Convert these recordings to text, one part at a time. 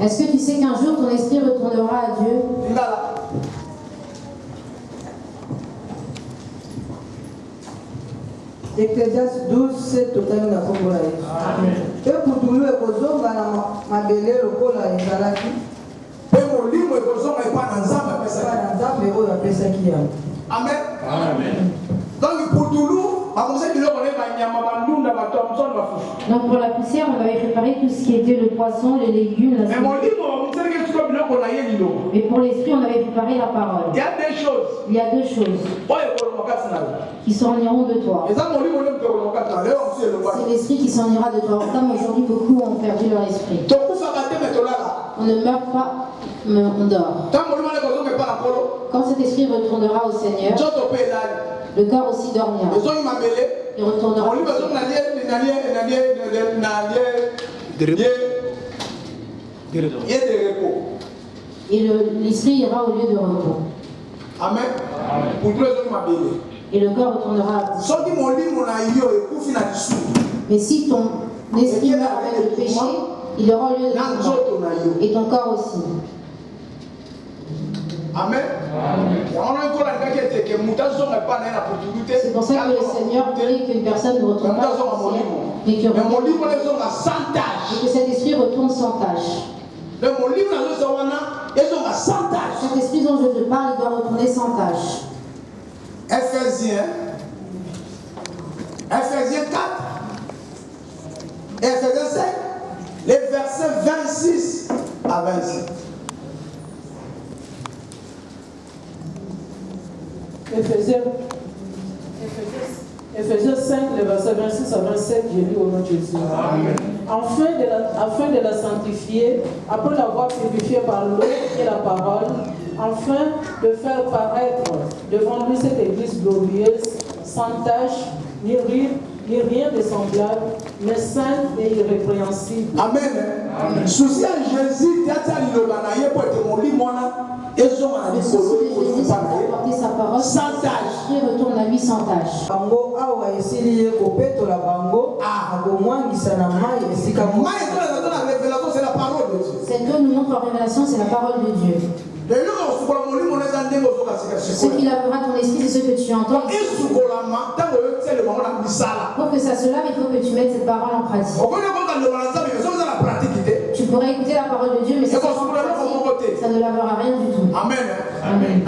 Est-ce que tu sais qu'un jour ton esprit retournera à Dieu? Ecclésiaste 12, 7 totalement na kombo na Yesu. Et putulu ekozonga na mabele lokola ezalaki. Pe molimo ekozonga epa na Nzambe apesaki. Na Nzambe oyo apesaki yango. Amen. Amen. Donc putulu bakoze biloko ne banyama bandunda batomson bafufu. Donc pour la poussière, on avait préparé tout ce qui était le poisson, les légumes, la mais molimo bakoze ke tuko biloko na ye lilo. Et pour l'esprit, on avait préparé la parole. Il y a deux choses. Il y a deux choses qui s'en iront de toi. C'est l'esprit qui s'en ira de toi. Comme aujourd'hui, beaucoup ont perdu leur esprit. On ne meurt pas, mais on dort. Quand cet esprit retournera au Seigneur, le corps aussi dormira. Il retournera. Et l'esprit ira au lieu de repos. Amen. Et le corps retournera à vous. Mais si ton esprit meurt avec le péché, il aura lieu de repos. Et ton corps aussi. Amen. C'est pour ça que le Seigneur prie qu'une personne ne retourne pas mais que cet esprit retourne sans tâche. Cet esprit dont je te parle, il doit retourner sans tâche. Ephésiens 4 et Ephésiens 5, les versets 26 à 27. Ephésiens 5, les versets 26 à 27, j'ai lu au nom de Jésus. Amen. Afin de la sanctifier, après l'avoir purifiée par l'eau et la parole, afin de faire paraître devant lui cette église glorieuse, sans tache, ni rien de semblable, mais sainte et irrépréhensible. Amen. Souci à Jésus, sa parole, sans tâche. Il retourne à lui sans tâche. Cette eau nous montre en révélation, c'est la parole de Dieu. Ce qui lavera ton esprit, c'est ce que tu entends. Pour que ça se lave, il faut que tu mettes cette parole en pratique. Tu pourrais écouter la parole de Dieu, mais ça ne lavera rien du tout. Amen. Amen.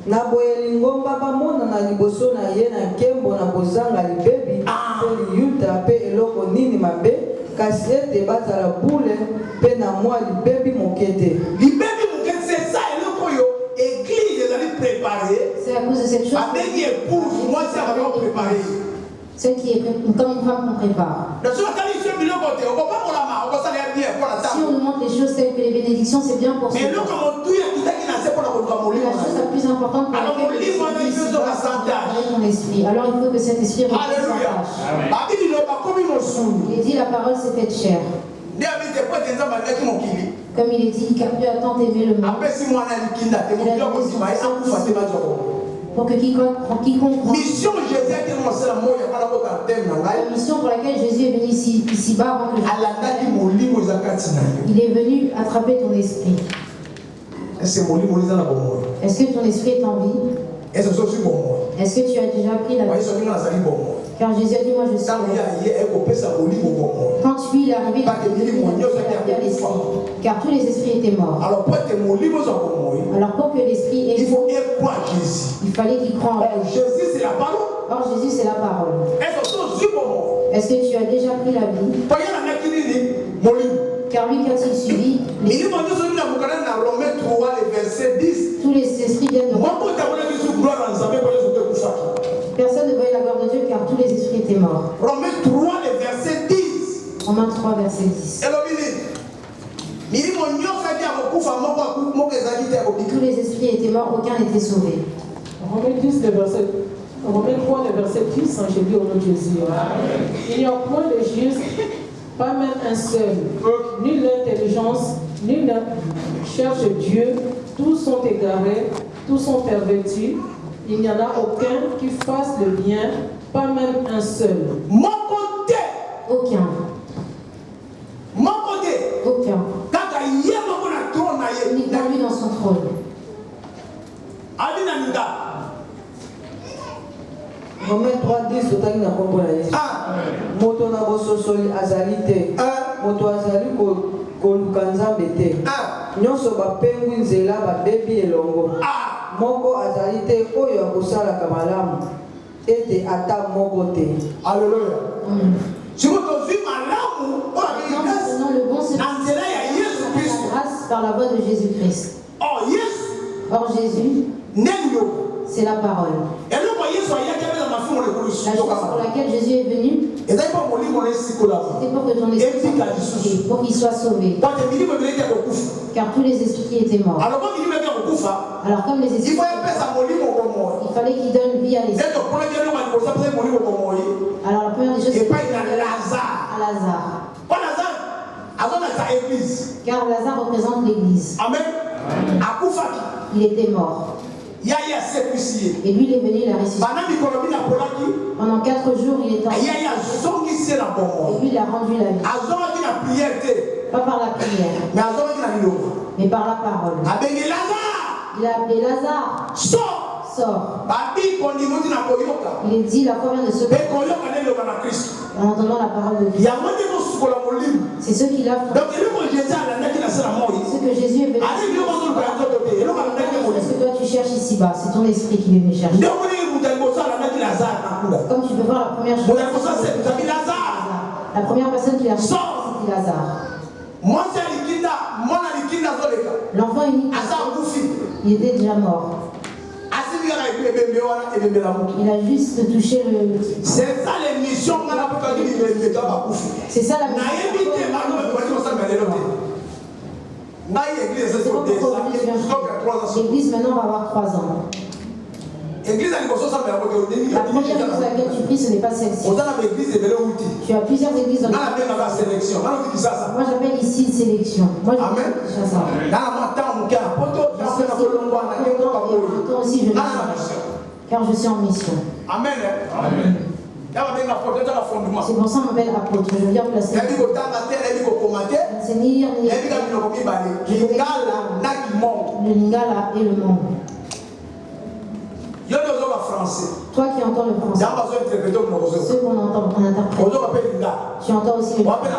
Na boye lingomba bamona na liboso na ye na nkembo na kozanga libebi pe liyuta pe eloko nini mabe kasi ete bazala bule pe na mwa libebi mokete. Libebi mokete c'est ça eloko yo église ezali préparée. C'est à cause de cette chose. Abengi épouse moi c'est à préparer. Celle qui est comme une femme qu'on prépare. Si on nous montre les choses telles que les bénédictions, c'est bien pour ça. Mais la chose la plus importante pour laquelle c'est ton esprit. Alors il faut que cet esprit retourne sans tâche. Il dit la parole s'est faite chair. Comme il est dit, car Dieu a tant aimé le monde. Pour que quiconque mission la mission pour laquelle Jésus est venu ici-bas, il est venu attraper ton esprit. Est-ce que ton esprit est en vie? Est-ce que tu as déjà pris la vie? Car Jésus a dit, moi je sais. Quand lui est arrivé, car tous les esprits étaient morts. Alors pour que l'esprit ait, il faut croire Jésus. Il fallait qu'il croie en lui. Jésus c'est la parole. Or Jésus c'est la parole. Est-ce que tu as déjà pris la vie? Car lui qu'a-t-il suivi? Tous les esprits viennent de mort. Personne ne voyait la gloire de Dieu car tous les esprits étaient morts. Romains 3, le verset 10. Romains 3, verset 10. Tous les esprits étaient morts, aucun n'était sauvé. Romains 3, le verset 10, j'ai dit au nom de Jésus. Il n'y a point de juste, pas même un seul, ni l'intelligence, ni la cherche Dieu, tous sont égarés, tous sont pervertis. Il n'y en a aucun qui fasse le bien, pas même un seul. Aucun. Romains 3:10 totali na kombo na Yesu. Moto na bososoli azali te. Moto azali koluka Nzambe te. Nyonso bapengwi nzela babebi elongo. Moko azali te oyo akosalaka malamu ete ata moko te. Alléluia. Si vous avez le bon c'est la grâce par la voix de Jésus-Christ. Or Jésus, c'est la parole. La chose pour laquelle Jésus est venu, c'était pour que ton esprit, pour qu'il soit sauvé. Car tous les esprits qui étaient morts. Alors comme les esprits, il fallait qu'il donne vie à l'esprit. Alors la première des choses, c'est à Lazare. Car Lazare représente l'église. Amen. Il était mort. Et lui, il est venu, il a ressuscité. Pendant 4 jours, il est en vie. Et lui, il a rendu la vie. Pas par la prière, mais par la parole. Il a appelé Lazare. Sors. Il est dit la première de ceux qui en entendant la parole de Dieu. C'est ceux qui l'ont fait. Ce que Jésus est venu. Ce que toi tu cherches ici-bas, c'est ton esprit qui est venu chercher. Comme tu peux voir la première chose. La première personne qui l'a fait, c'était Lazare. L'enfant unique, il était déjà mort. Il a juste touché le... C'est ça l'émission. C'est ça la mission. L'église maintenant va avoir 3 ans. La première chose à laquelle tu pries, ce n'est pas celle-ci. Tu as plusieurs églises dans le monde. Moi j'appelle ici une sélection. Moi j'appelle ça. Toi aussi je le sais. Car je suis en mission. Amen. C'est pour ça qu'on m'appelle apôtre. Je viens placer. C'est ni lire ni écrire. Le Lingala et le monde. Toi qui entends le français, ceux qu'on entend, qu'on interprète, tu entends aussi le dialecte.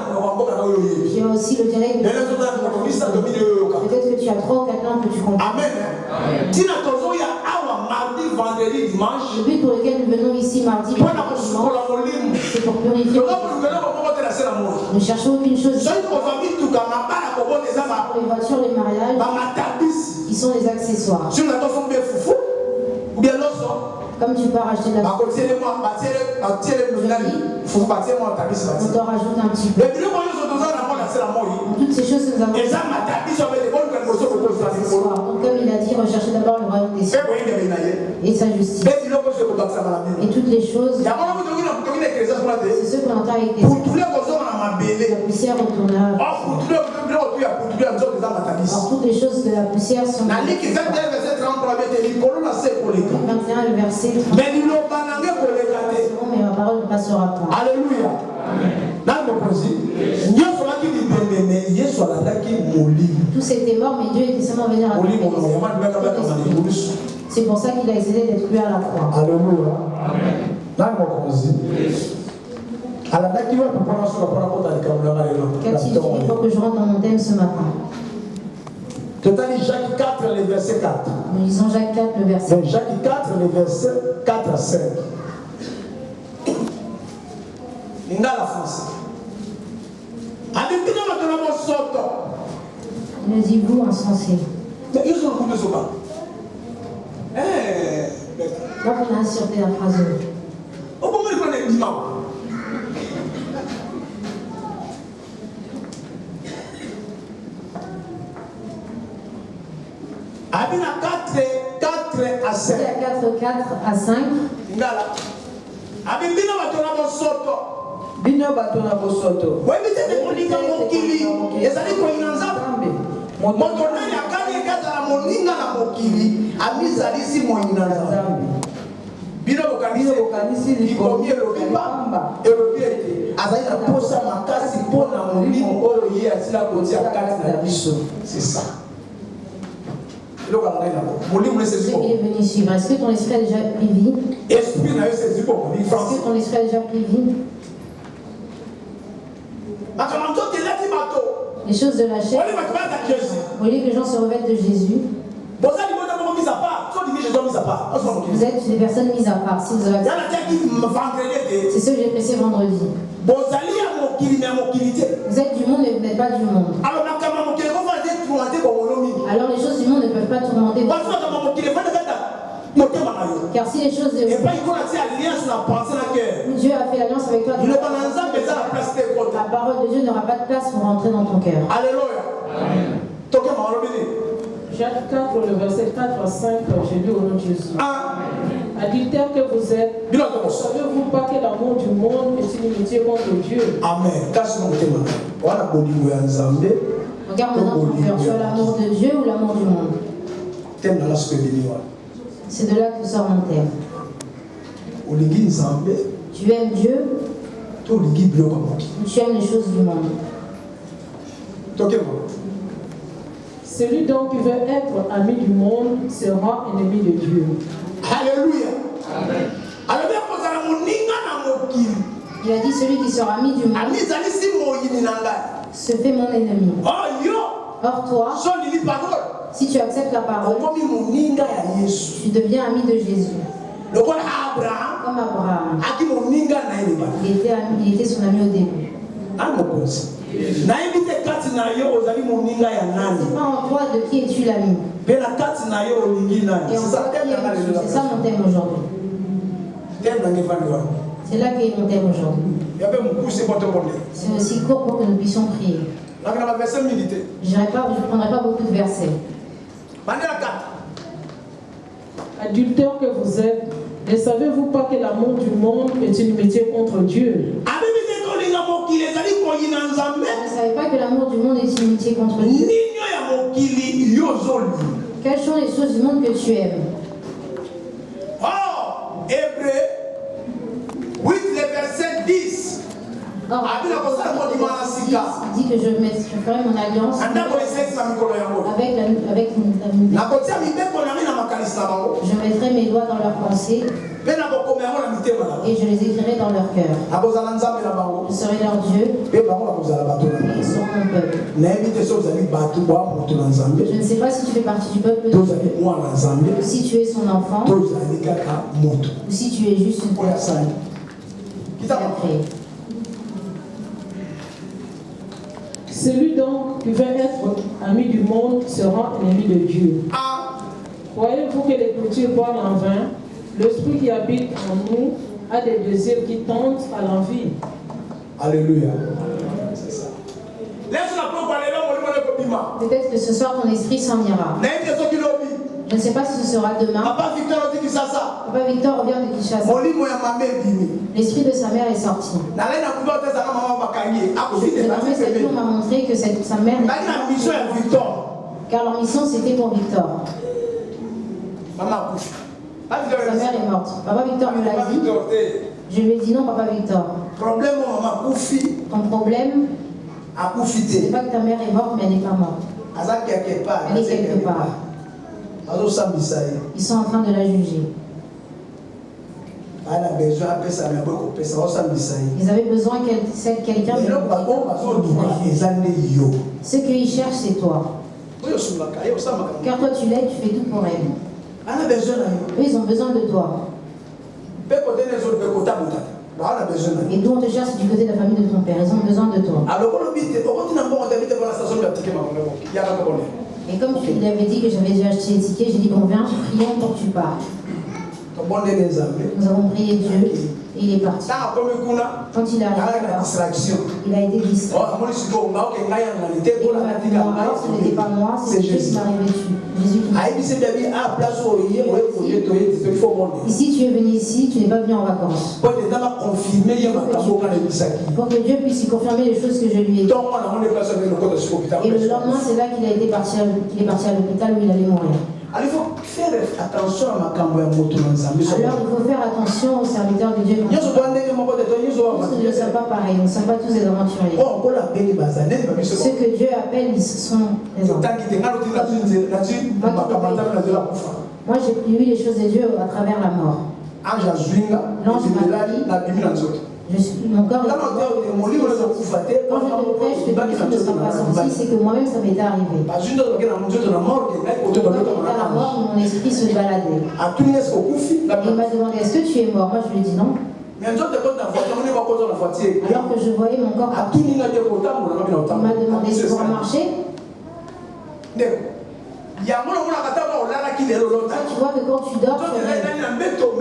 Tu as aussi le dialecte. Peut-être que tu as 3 ou 4 langues que tu comprends. Amen. Le but pour lequel nous venons ici mardi, c'est pour purifier. Nous ne cherchons aucune chose. Pour les voitures, les mariages, qui sont des accessoires. Comme tu peux racheter de la on te rajoute un petit peu. Toutes ces choses que nous avons donc comme il a dit, recherchez d'abord le royaume des cieux et sa justice. Et toutes les choses, c'est ce qu'on entend avec des la poussière retournera. Alors toutes les choses de la poussière sont 21 le verset 30. Mais ma parole ne passera point. Alléluia. Tous étaient morts, mais Dieu était seulement venu à la c'est pour ça qu'il a essayé d'être cru à la croix. Alléluia. Qu'a-t-il dit? Il faut que je rentre dans mon thème ce matin. Jacques 4, le verset 4. Nous lisons Jacques 4, le verset 4. Jacques 4, le verset 4 à 5. Lingala français. Ne dis-vous insensé. Mais ils sont combien de souvent? Donc on a insulté la phrase. Comment il connaît le dimanche? Abina 4 à 5. 4 à 5. Ngala. Abina batona bosoto. Bino batona bosoto. Ouais, mais c'est moninga mokili. Ezali ko inanzambe. Motona ya kali kaza moninga na mokili. Amizali si moninga nzambe. Bino bokanisi likomie lobimba. Erobiete. Azali na posa makasi pona molimo oyo ye asila kotia kati na biso. C'est ça. Ce qu'il est venu suivre. Est-ce que ton esprit a déjà pris vie? Est-ce que ton esprit a déjà pris vie? Les choses de la chair. Au lieu que les gens se revêtent de Jésus. Vous êtes des personnes mises à part. Si vous avez... C'est ce que j'ai pressé vendredi. Vous êtes du monde et vous n'êtes pas du monde. Alors les choses du monde ne peuvent pas tourmenter. Car si les choses de Dieu a fait l'alliance avec toi, la parole de Dieu n'aura pas de place pour rentrer dans ton cœur. Alléluia. Jacques 4, le verset 4 à 5, j'ai lu au nom de Jésus. Adultère que vous êtes, ne savez-vous pas que l'amour du monde est une inimitié contre Dieu? Amen. Regarde maintenant ton cœur, tu as l'amour de Dieu ou l'amour du monde? C'est de là que sort mon thème. Tu aimes Dieu ou tu aimes les choses du monde? Celui donc qui veut être ami du monde sera ennemi de Dieu. Alléluia. Il a dit celui qui sera ami du monde se fait mon ennemi. Or toi, si tu acceptes la parole, tu deviens ami de Jésus. Comme Abraham. Il était son ami au début. C'est pas en toi de qui es-tu l'ami. C'est ça mon thème aujourd'hui. C'est là qu'est mon thème aujourd'hui. C'est aussi court pour que nous puissions prier. Je ne prendrai pas beaucoup de versets. Adultère que vous êtes, ne savez-vous pas que l'amour du monde est une inimitié contre Dieu? Vous ne savez pas que l'amour du monde est une inimitié contre Dieu? Quelles sont les choses du monde que tu aimes? Oh, Hébreu 8, le verset 10. Il dit que je ferai mon alliance avec je mettrai mes doigts dans leurs pensées et je les écrirai dans leur cœur. Je serai leur Dieu et ils seront mon peuple. Je ne sais pas si tu fais partie du peuple de Dieu, ou si tu es son enfant, ou si tu es juste une personne qui a créé. Celui donc qui veut être ami du monde sera ennemi de Dieu. Croyez-vous que l'Écriture parle en vain? L'esprit qui habite en nous a des désirs qui tendent à l'envie. Alléluia. Peut-être que ce soir ton esprit s'en ira. Je ne sais pas si ce sera demain. Papa Victor revient de Kinshasa. L'esprit de sa mère est sorti. Cette jour m'a montré que sa mère n'était pas Victor. Car leur mission c'était pour Victor. Sa mère est morte. Papa Victor me l'a dit. Je lui ai dit non, Papa Victor. Ton problème, c'est pas que ta mère est morte, mais elle n'est pas morte. Elle est quelque part. Ils sont en train de la juger. Ils avaient besoin que quelqu'un. Ce qu'ils cherchent, c'est toi. Car toi, tu l'aides, tu fais tout pour elle. Eux, ils ont besoin de toi. Et d'où on te cherche du côté de la famille de ton père. Ils ont besoin de toi. Et comme tu l'avais dit que j'avais déjà acheté les tickets, j'ai dit bon viens, prions pour que tu partes. Nous avons prié Dieu et il est parti. Quand il est arrivé, il a été distrait. Et alors ce n'était pas moi, c'est Jésus qui m'a revêtu. Ici tu es venu ici, tu n'es pas venu en vacances. Pour que Dieu puisse y confirmer les choses que je lui ai dit. Et le lendemain, c'est là qu'il est parti à l'hôpital où il allait mourir. Alors il faut faire attention à ma campagne. Alors il faut faire attention aux serviteurs de Dieu. Tous ne sont pas pareils, nous ne sommes pas tous des aventuriers. Ce que Dieu appelle, ils sont les enfants. Moi j'ai vu les choses de Dieu à travers la mort. L'ange m'a dit, mon corps est quand je te prêche que ton esprit ne sera pas sorti, c'est que moi-même ça m'était arrivé. Quand j'étais à la mort, mon esprit se baladait. Il m'a demandé, est-ce que tu es mort? Moi je lui ai dit non. Alors que je voyais mon corps partir. Il m'a demandé si pour marcher. Tu vois que quand tu dors, tu rêves. Ton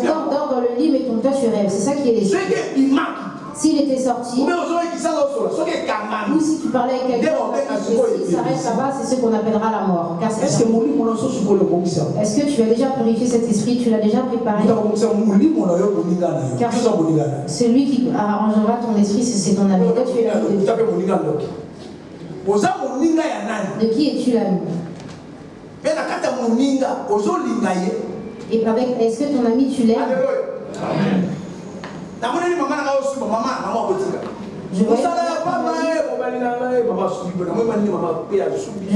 corps dort dans le lit, mais ton toi tu rêves. C'est ça qui est l'esprit. S'il était sorti, ou si tu parlais avec quelqu'un, si ça reste là-bas, c'est ce qu'on appellera la mort. Est-ce que tu as déjà purifié cet esprit? Tu l'as déjà préparé? Car celui qui arrangera ton esprit, c'est ton ami. Toi, tu es l'ami de Dieu. De qui es-tu l'ami? Et avec, est-ce que ton ami tu l'aimes? Je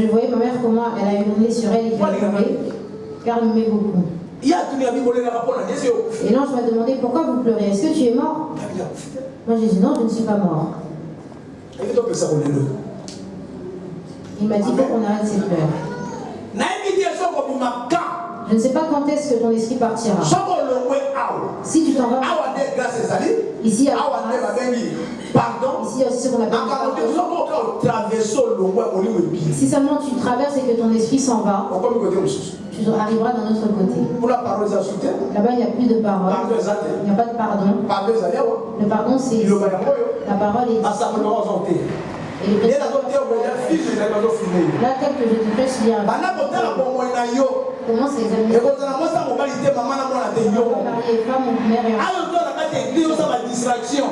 voyais ma mère comment elle a hurlé sur elle et qu'elle pleurait, car elle m'aimait beaucoup. Et l'ange m'a demandé pourquoi vous pleurez, est-ce que tu es mort? Moi j'ai dit non, je ne suis pas mort. Il m'a dit qu'on arrête ces pleurs. Je ne sais pas quand est-ce que ton esprit partira. Si tu t'en vas ici, ici aussi ce qu'on appelle si seulement tu traverses et que ton esprit s'en va, tu arriveras d'un autre côté. Là-bas il n'y a plus de parole, il n'y a pas de pardon. Le pardon c'est ici. La parole est ici. Et le là, tel que je te prêche, il y a un comment s'examiner marié et femme ou mère et enfant.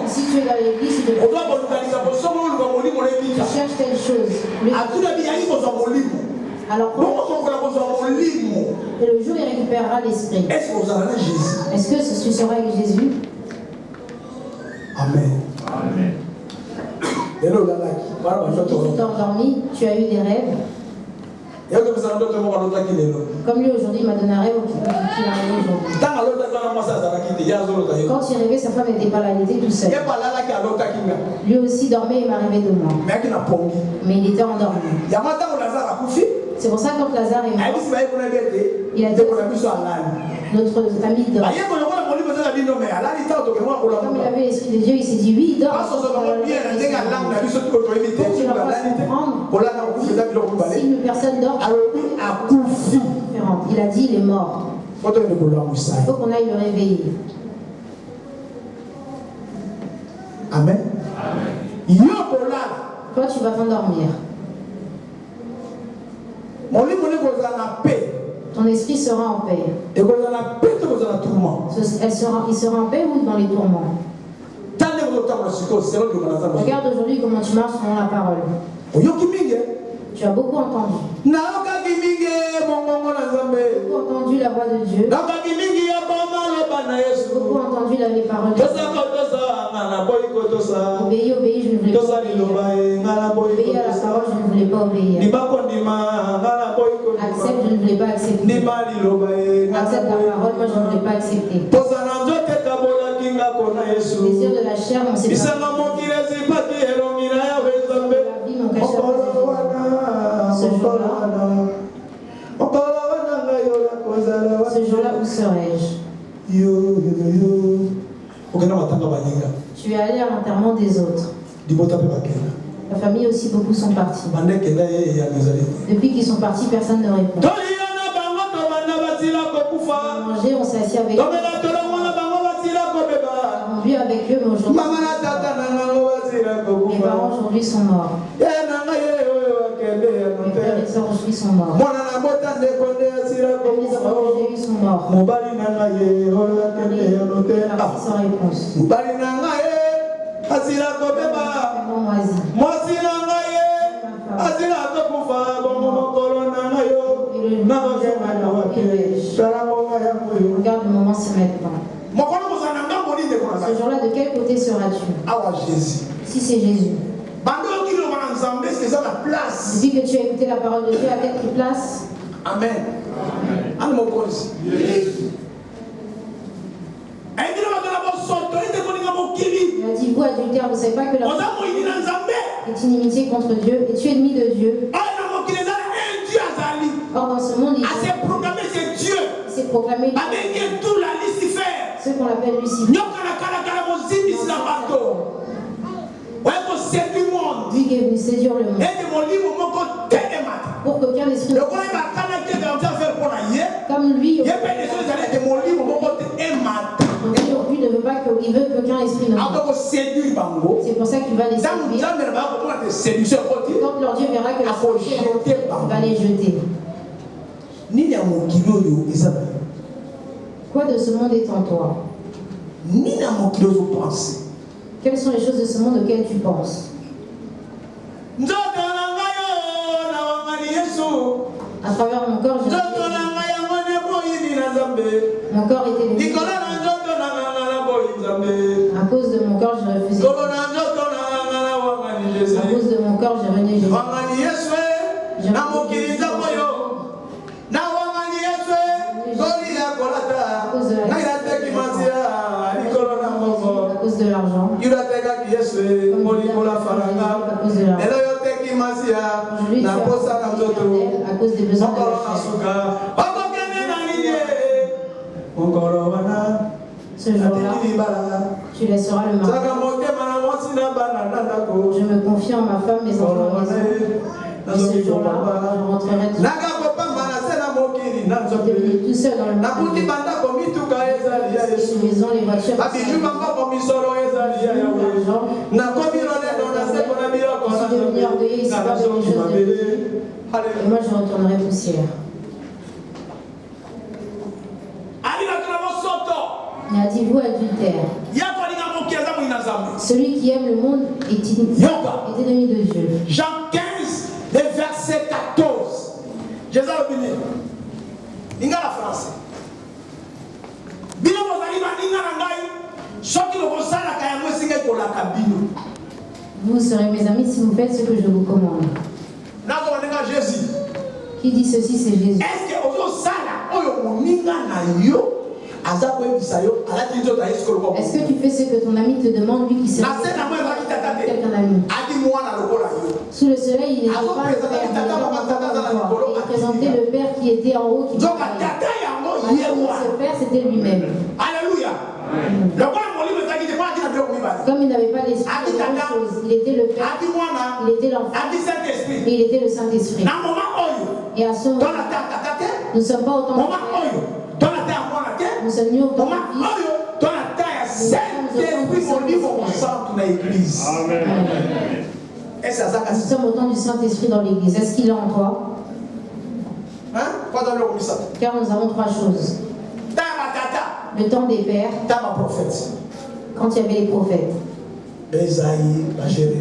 Si tu es dans l'église, tu cherches telle chose. Alors et le jour il récupérera l'esprit. Est-ce que tu seras avec Jésus? Amen. Amen. Tu t'es endormi, tu as eu des rêves. Comme lui aujourd'hui, il m'a donné un rêve qui arrivé aujourd'hui. Quand il rêvait, sa femme n'était pas là, il était tout seul. Lui aussi dormait et m'arrivait de moi. Mais il était endormi. C'est pour ça que quand Lazare est mort, il a dit notre ami dort. Comme il avait l'esprit de Dieu, il s'est dit oui, il dort. Si une personne dort, il a dit il est mort. Il faut qu'on aille le réveiller. Amen. Toi, tu vas t'endormir. Ton esprit sera en paix. Il sera en paix ou dans les tourments? Regarde aujourd'hui comment tu marches selon la parole. Tu as beaucoup entendu. Beaucoup entendu la voix de Dieu. Beaucoup entendu les paroles de Dieu. Obéis, obéis, je ne voulais pas obéir. Obéis à la parole, je ne voulais pas obéir. Accepte, je ne voulais pas accepter. Accepte la parole, moi je ne voulais pas accepter. Le désir de la chair, mon Seigneur. La vie, mon cachot. Ce jour-là, où serais-je? Tu es allé à l'enterrement des autres. La famille aussi, beaucoup sont partis. Depuis qu'ils sont partis, personne ne répond. On a mangé, on s'est assis avec eux. On a bu avec eux, mais aujourd'hui, mes parents aujourd'hui sont morts. Mes frères et sœurs aujourd'hui sont morts. Les enfants que j'ai eus sont morts. Parti sans réponse. Regarde le moment, c'est maintenant. Ce jour-là, de quel côté seras-tu? Si c'est Jésus. Depuis que tu as écouté la parole de Dieu, à quelle place? Amen. Il a dit, vous adultères, vous ne savez pas que la est inimitié contre Dieu et tu es ennemi de Dieu. Or dans ce monde, il s'est proclamé ce qu'on appelle Lucifer. Lui qui est venu séduire le monde. Pour qu'aucun esprit comme lui, lui ne veut pas qu'il veut qu'aucun esprit ne meure. C'est pour ça qu'il va les séduire. Quand leur Dieu verra que la séduction il va les jeter. Quoi de ce monde est en toi? Quelles sont les choses de ce monde auxquelles tu penses? À travers mon corps, mon corps était limité. À cause de mon corps, j'ai refusé. À cause de mon corps, j'ai renié Jésus. À cause de l'argent. À cause des besoins de la ce jour-là, tu laisseras le mari. Je me confie en ma femme, mes enfants, mes hommes. Et ce jour-là, je rentrerai tout seul dans le monde. Les maisons, les voitures, l'argent. Je suis devenu orgueilleux ici, pas des choses de Dieu. Et moi, je retournerai poussière. Il a dit, vous adultère. Celui qui aime le monde est ennemi de Dieu. Jean 15, le verset 14. Jésus a béni. Il y a la France. Vous serez mes amis si vous faites ce que je vous commande. Qui dit ceci, c'est Jésus. Est-ce que tu fais ce que ton ami te demande, lui qui sait quelqu'un d'ami? Sous le soleil, il n'était pas le Père, il présentait le Père qui était en haut, qui ce Père, c'était lui-même. Alléluia. Comme il n'avait pas l'esprit de grande chose, il était le Père, il était l'enfant, et il était le Saint-Esprit. Et à ce moment, nous ne sommes pas autant de frères. Nous sommes ni autant de fils. Nous sommes autant du Saint-Esprit dans l'Église. Est-ce qu'il est en toi? Car nous avons trois choses. Le temps des pères, quand il y avait les prophètes.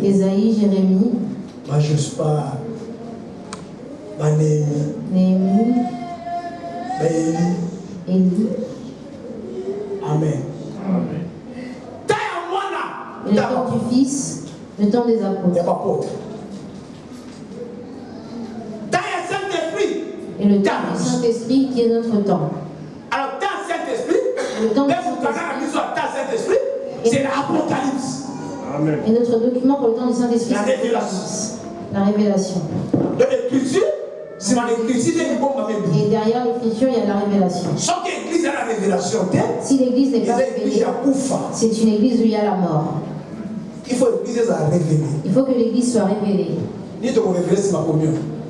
Ésaïe, Jérémie, Néhémie, Élie. Amen. Et le temps du Fils, le temps des apôtres. Et le temps du Saint-Esprit qui est notre temps. Alors, temps Saint-Esprit, le temps du Saint-Esprit, c'est l'Apocalypse. Et notre document pour le temps du Saint-Esprit, c'est la révélation. Donc, l'écriture, c'est dans l'écriture, et derrière l'écriture, il y a la révélation. Si l'église n'est pas révélée, c'est une église où il y a la mort. Il faut que l'église soit révélée.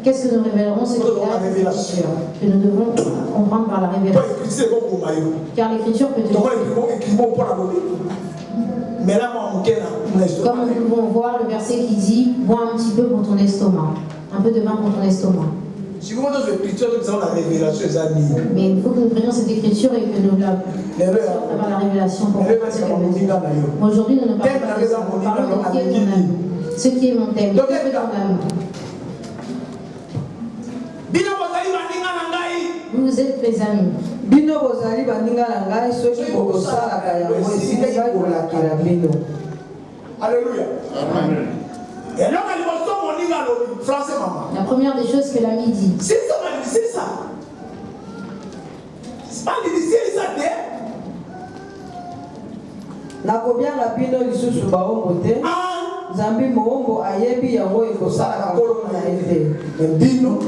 Qu'est-ce que nous révélerons? Ce qu'il y a dans l'écriture, que nous devons comprendre par la révélation. Car l'écriture peut te dire. Comme nous pouvons voir le verset qui dit, bois un petit peu pour ton estomac, un peu de vin pour ton estomac. Mais il faut que nous prenions cette écriture et que nous la fassions par la révélation pour comprendre ce qu'elle veut dire. Aujourd'hui, nous ne parlons pas de ça, nous parlons de qui est ton ami. Ce qui est mon thème, qui est ton ami. êtes mes amis. Bino bozali baninga na ngai soki bokosalaka yango esili ngai kolakela bino. Alléluia. Amen. Et alors, français, maman. La première des choses que l'ami dit. C'est ça, c'est ça. C'est pas difficile, ça, nakobianga bino lisusu baombo te nzambi moombo ayebi yango ekosalaka kolona ete bino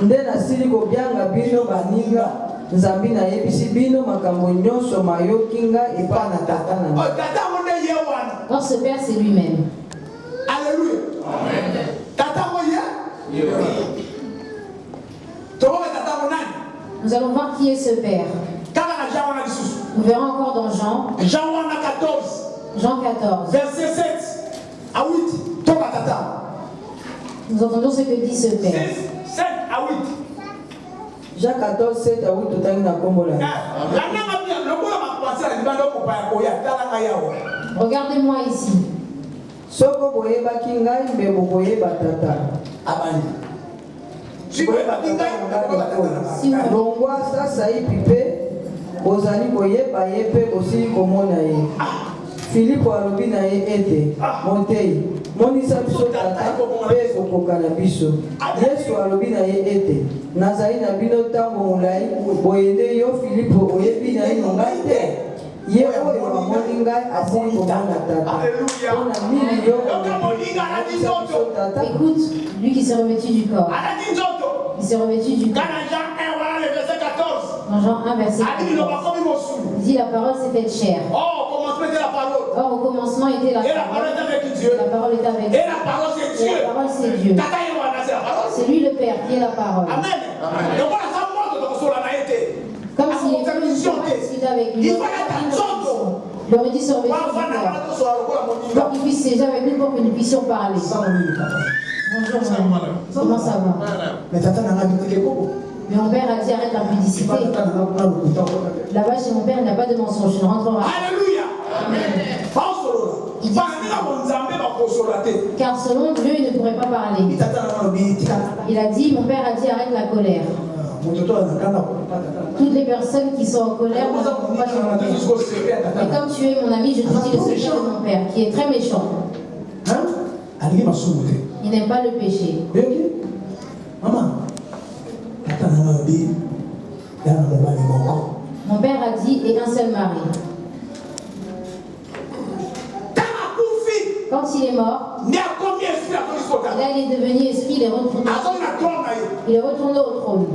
nde nasili kobianga bino baninga nzambi nayebisi bino makambo nyonso mayoki ngai epai na tata na Or ce père c'est lui-même. Alléluia. Tata nous allons voir qui est ce père. Nous verrons encore dans Jean. Jean 14. Jean 14. Verset 7 à 8. Nous entendons ce que dit ce père. 7 à 8. Jean 14, 7 à 8. Regardez-moi ici. Soko boyebaki ngai mbe bokoyeba tata. Longwa sasa hivi pe ozali koyeba ye pe osili komona ye. Filipo alobi na ye ete Motei monisa biso tata pe okoka na biso. Yesu alobi na ye ete nazali na bino ntango molai boyende yo Filipo oyebi na ye ngai te. Ye oyo amoni ngai asili komona tata. Écoute, lui qui s'est revêtu du corps. Il s'est revêtu du corps. Dans Jean 1, verset 14. Il dit la parole s'est faite chair. Or, au commencement était la parole. La parole est avec Dieu. Et la parole c'est Dieu. C'est lui le Père qui est la parole. Comme s'il était plus discuté avec lui. Il aurait dû se revêtir du corps. Pour qu'il puisse déjà avec nous pour que nous puissions parler. Bonjour, comment ça va? Mais mon père a dit arrête la pudicité. Là-bas chez mon père il n'y a pas de mensonge. Je ne rentre pas. Alléluia. Car selon Dieu il ne pourrait pas parler. Il a dit, mon père a dit arrête la colère. Toutes les personnes qui sont en colère ne sont pas chez mon père. Et comme tu es mon ami, je te dis le secret de mon père, qui est très méchant. Il n'aime pas le péché. Mon père a dit, et un seul mari. Quand il est mort, et là il est devenu esprit, il est retourné au trône.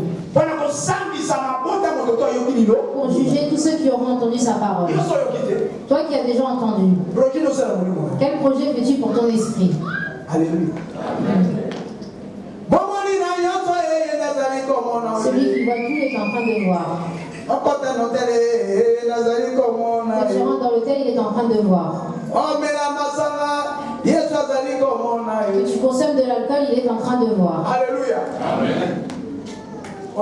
Pour juger tous ceux qui auront entendu sa parole. Toi qui as déjà entendu, quel projet fais-tu pour ton esprit? Alléluia. Celui qui voit tout est en train de voir. Quand tu rentres dans l'hôtel, il est en train de voir. Que tu consommes de l'alcool, il est en train de voir. Alléluia. Au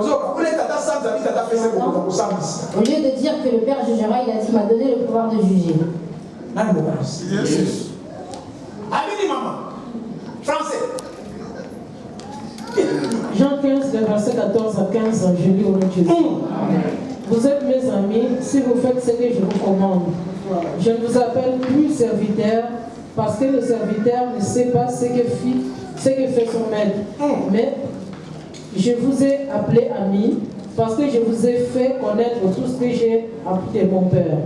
lieu de dire que le Père jugera, il a dit, m'a donné le pouvoir de juger. Français. Jean 15, verset 14 à 15, je lis au nom de Jésus. Vous êtes mes amis si vous faites ce que je vous commande. Je ne vous appelle plus serviteur parce que le serviteur ne sait pas ce que fait son maître. Mais je vous ai appelé ami parce que je vous ai fait connaître tout ce que j'ai appris de mon Père.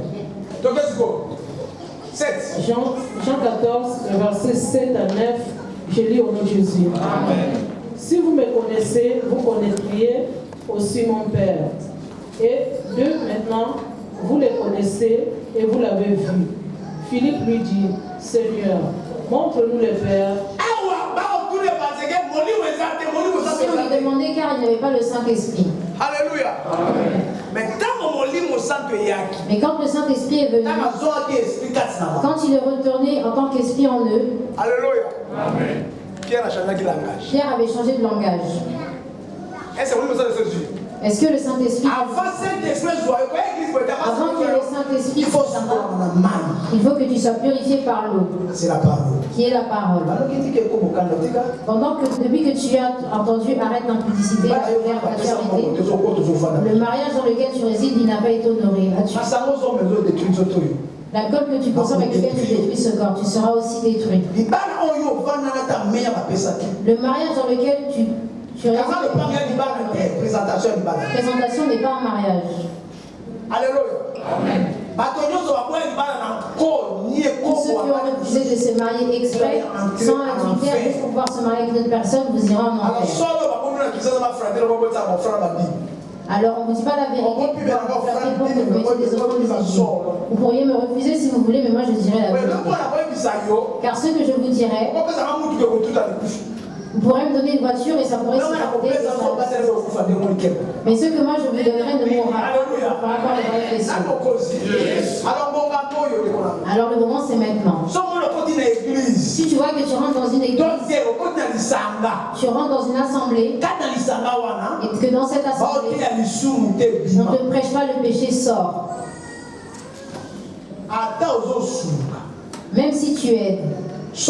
Donc, let's go. Jean 14, verset 7 à 9, je lis au nom de Jésus. Amen. Si vous me connaissez, vous connaîtriez aussi mon Père. Et deux, maintenant, vous les connaissez et vous l'avez vu. Philippe lui dit, Seigneur, montre-nous le Père. Si on lui demandait car il n'y avait pas le Saint-Esprit. Alléluia. Mais quand le Saint-Esprit est venu, quand il est retourné en tant qu'esprit en eux, Alléluia. Pierre avait changé de langage. Est-ce que le Saint-Esprit, avant que le Saint-Esprit il faut que tu sois purifié par l'eau, c'est la parole, qui est la parole. Pendant que, depuis que tu as entendu arrête l'impudicité, la charité, le mariage dans lequel tu résides, il n'a pas été honoré. L'alcool que tu consommes avec lequel tu détruis ce corps, tu seras aussi détruit. Le mariage dans lequel tu présentation n'est pas un mariage. Alléluia. Tous ceux qui ont refusé de se marier exprès, sans adultère, juste pour pouvoir se marier avec une autre personne, vous irez en enfer. Alors on ne vous dit pas la vérité pour que vous mettiez des enfants des églises. Vous pourriez me refuser si vous voulez, mais moi je dirais la vérité. Car ce que je vous dirais, vous pourrez me donner une voiture et ça pourrait se porter. Mais ce que moi je vous donnerai ne mourra pas par rapport à la question. Alors le moment c'est maintenant. Si tu vois que tu rentres dans une église, tu rentres dans une assemblée, et que dans cette assemblée, on ne te prêche pas le péché, sort. Même si tu aides. Si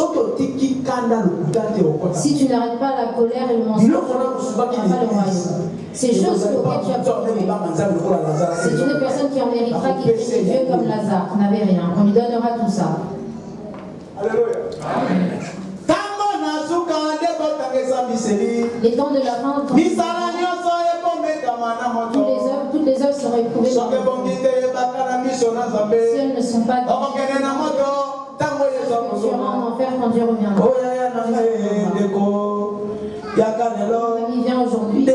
tu n'arrêtes pas la colère et le mensonge, tu n'auras pas le royaume. Ces choses auxquelles tu as pris, c'est une personne qui en héritera, qui est Dieu comme Lazare, qui n'avait rien. On lui donnera tout ça. Alléluia. Les temps de la fin, toutes les œuvres seront éprouvées. Si elles ne sont pas tu seras en enfer quand Dieu reviendra. Il vient aujourd'hui. Le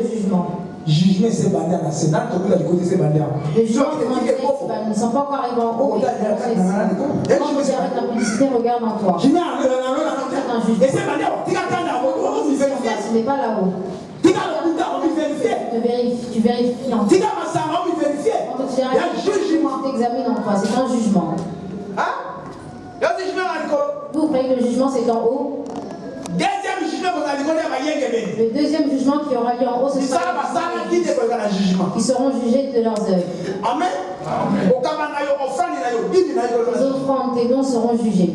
jugement. Jugement c'est bandia na sénat donc la côté c'est bandia. Les gens ne sont pas encore arrivés en haut. Quand tu arrêtes la publicité, regarde en toi. Ce n'est pas là-haut. Tu vérifies en toi. Quand tu arrêtes, tu t'examines en toi. C'est un jugement. Vous croyez que le jugement c'est en haut? Le deuxième jugement qui aura lieu en haut, ce sera qui seront jugés de leurs œuvres. Amen. Les offrandes, tes dons seront jugés.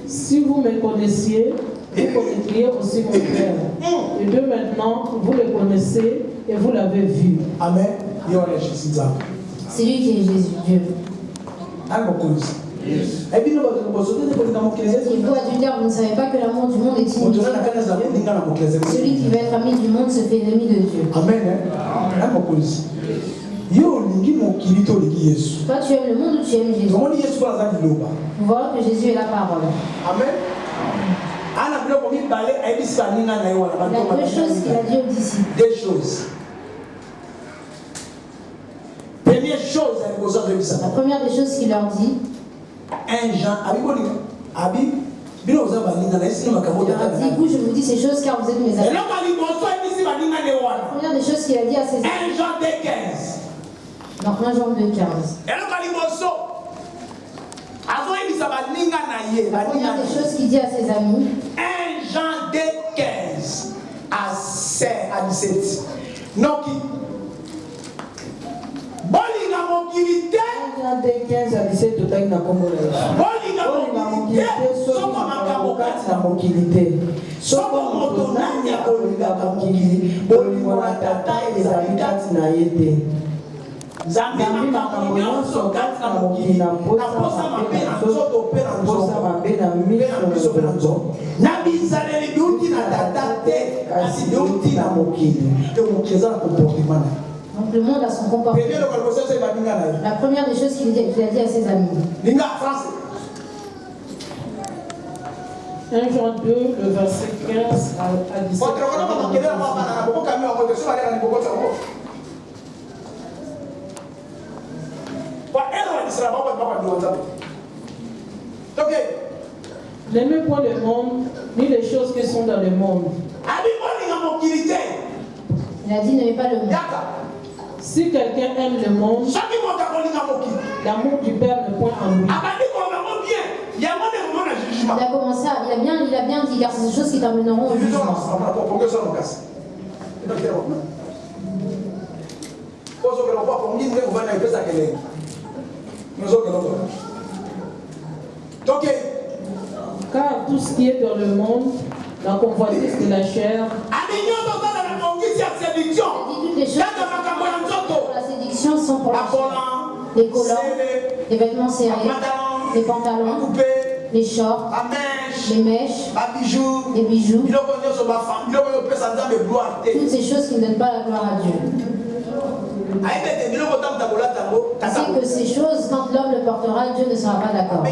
Si vous me connaissiez, vous connaîtriez aussi mon Père. Et de maintenant, vous le connaissez et vous l'avez vu. Amen. C'est lui qui est Jésus, Dieu. Yes. Et vous, adultères, vous ne savez pas que l'amour du monde est inutile. Celui qui veut être ami du monde se fait ennemi de Dieu. Amen. Toi, tu aimes le monde ou tu aimes Jésus? Vous voyez que Jésus est la parole. Amen. Il y a deux choses qu'il a dit aux disciples. Deux choses. Première chose, la première des choses qu'il leur dit, 1 Jean, du coup, je vous dis ces choses car vous êtes mes amis. La première des choses qu'il a dit à ses amis, 1 Jean 2,15. dans 1 Jean 2,15. La première des choses qu'il dit à ses amis, 1 Jean 2,15 à 17. Donc, Bolinga 15 à 17 totali na kombo la Yesu. Bolinga mokilité. Soko moto nani akolinga mokili. Bolingo na tata ezali kati na ye te. Nzambe makambo nyonso kati na mokili na posa mabe na nzoto pe na posa mabe na miso pe na nzoto. Na bizaleli biuti na tata te kasi biuti na mokili. Te mokili eza na comportement. Donc le monde a son comportement. La première des choses qu'il a dit à ses amis. 1 Jean 2, le verset 15 à 17. N'aimez point le monde, ni les choses qui sont dans le monde. Il a dit n'aimez pas le monde. Si quelqu'un aime le monde, l'amour du Père n'est point en lui. a commencé à, il a bien dit, car c'est des choses qui termineront au jugement. Car tout ce qui est dans le monde, la convoitise de la chair, Toutes les choses pour la séduction sont pour la chair. Les collants, les vêtements serrés, les pantalons, les shorts, les mèches, les bijoux, toutes ces choses qui ne donnent pas la gloire à Dieu. C'est que ces choses, quand l'homme le portera, Dieu ne sera pas d'accord.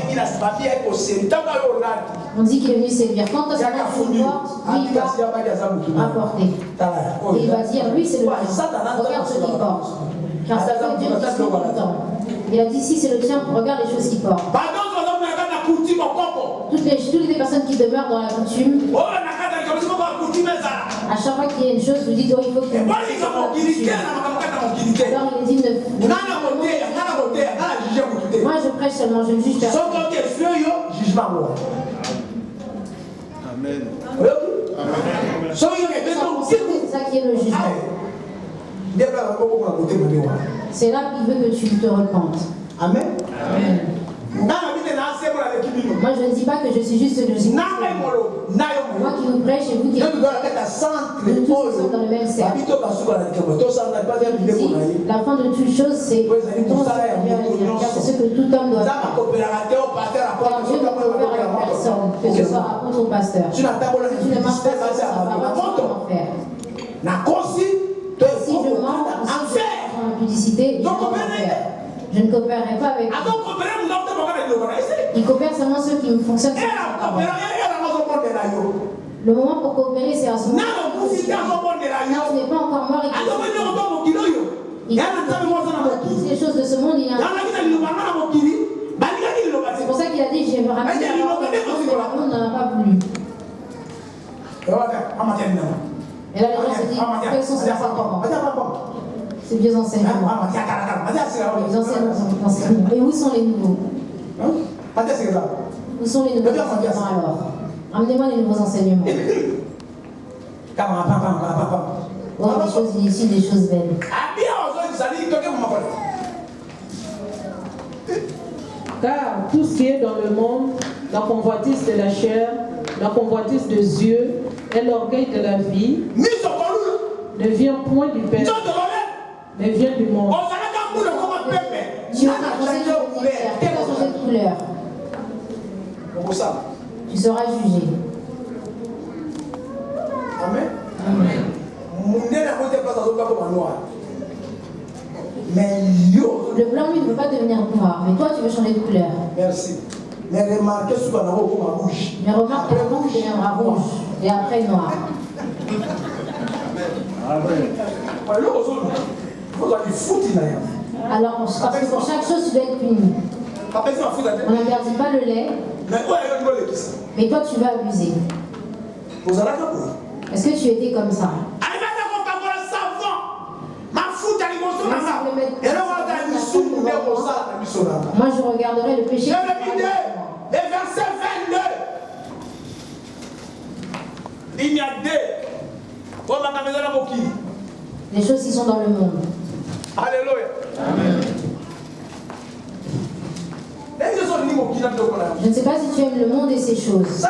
On dit qu'il est venu séduire. Quand on se porte, lui va apporter. Et il va dire, lui c'est le tien. Regarde ce qu'il porte. Car ça fait Dieu qui se tout le temps. Il a dit, si c'est le tien, regarde les choses qu'il porte. Toutes les personnes qui demeurent dans la coutume, à chaque fois qu'il y a une chose, vous dites, oh, il faut que alors il dit, moi je prêche seulement, je ne juge personne. Amen. C'est ça qui est le jugement. C'est là qu'il veut que tu te repentes. Amen. Amen. Moi je ne dis pas que je suis juste le juge. Moi qui vous prêche et vous qui nous tous sommes dans le même cercle. La fin de toute chose, c'est car c'est ce que tout homme doit faire. Car Dieu ne coopère avec personne, que ce soit apôtre ou pasteur. Si tu ne marches pas sur sa parole, tu vas en faire. Si je mens ou si je fais en impudicité, je vais en faire. Je ne coopérerai pas avec eux. Ils coopèrent seulement ceux qui fonctionnent sur sa parole. Le moment pour coopérer, c'est à ce moment où tu n'es pas encore mort et que toutes les choses de ce monde, il y a un. C'est pour ça qu'il a dit, j'ai ramené la mort, mais le monde n'en a pas voulu. Et là, les gens se disent, quels sont ces enseignements? Ces vieux enseignements. Les anciens enseignements. Et où sont les nouveaux? Où sont les nouveaux enseignements alors? Amenez-moi les nouveaux enseignements. Oh, des choses inutiles, des choses belles. car tout ce qui est dans le monde, la convoitise de la chair, la convoitise des yeux et l'orgueil de la vie, ne vient point du Père, mais vient du monde. Tu vas changer de couleur. Tu seras jugé. Amen. Amen. Le blanc, lui, ne veut pas devenir noir, mais toi, tu veux changer de couleur. Merci. Mais remarquez ce qu'on a rouge. Mais remarque que le rouge deviendra rouge et après noir. Alors, parce que pour chaque chose, tu dois être puni. On n'interdit pas le lait, mais toi, tu vas abuser. Est-ce que tu étais comme ça? Moi, je regarderai le péché. Et verset 22. Il y a les choses qui sont dans le monde. Alléluia. Amen. Je ne sais pas si tu aimes le monde et ses choses.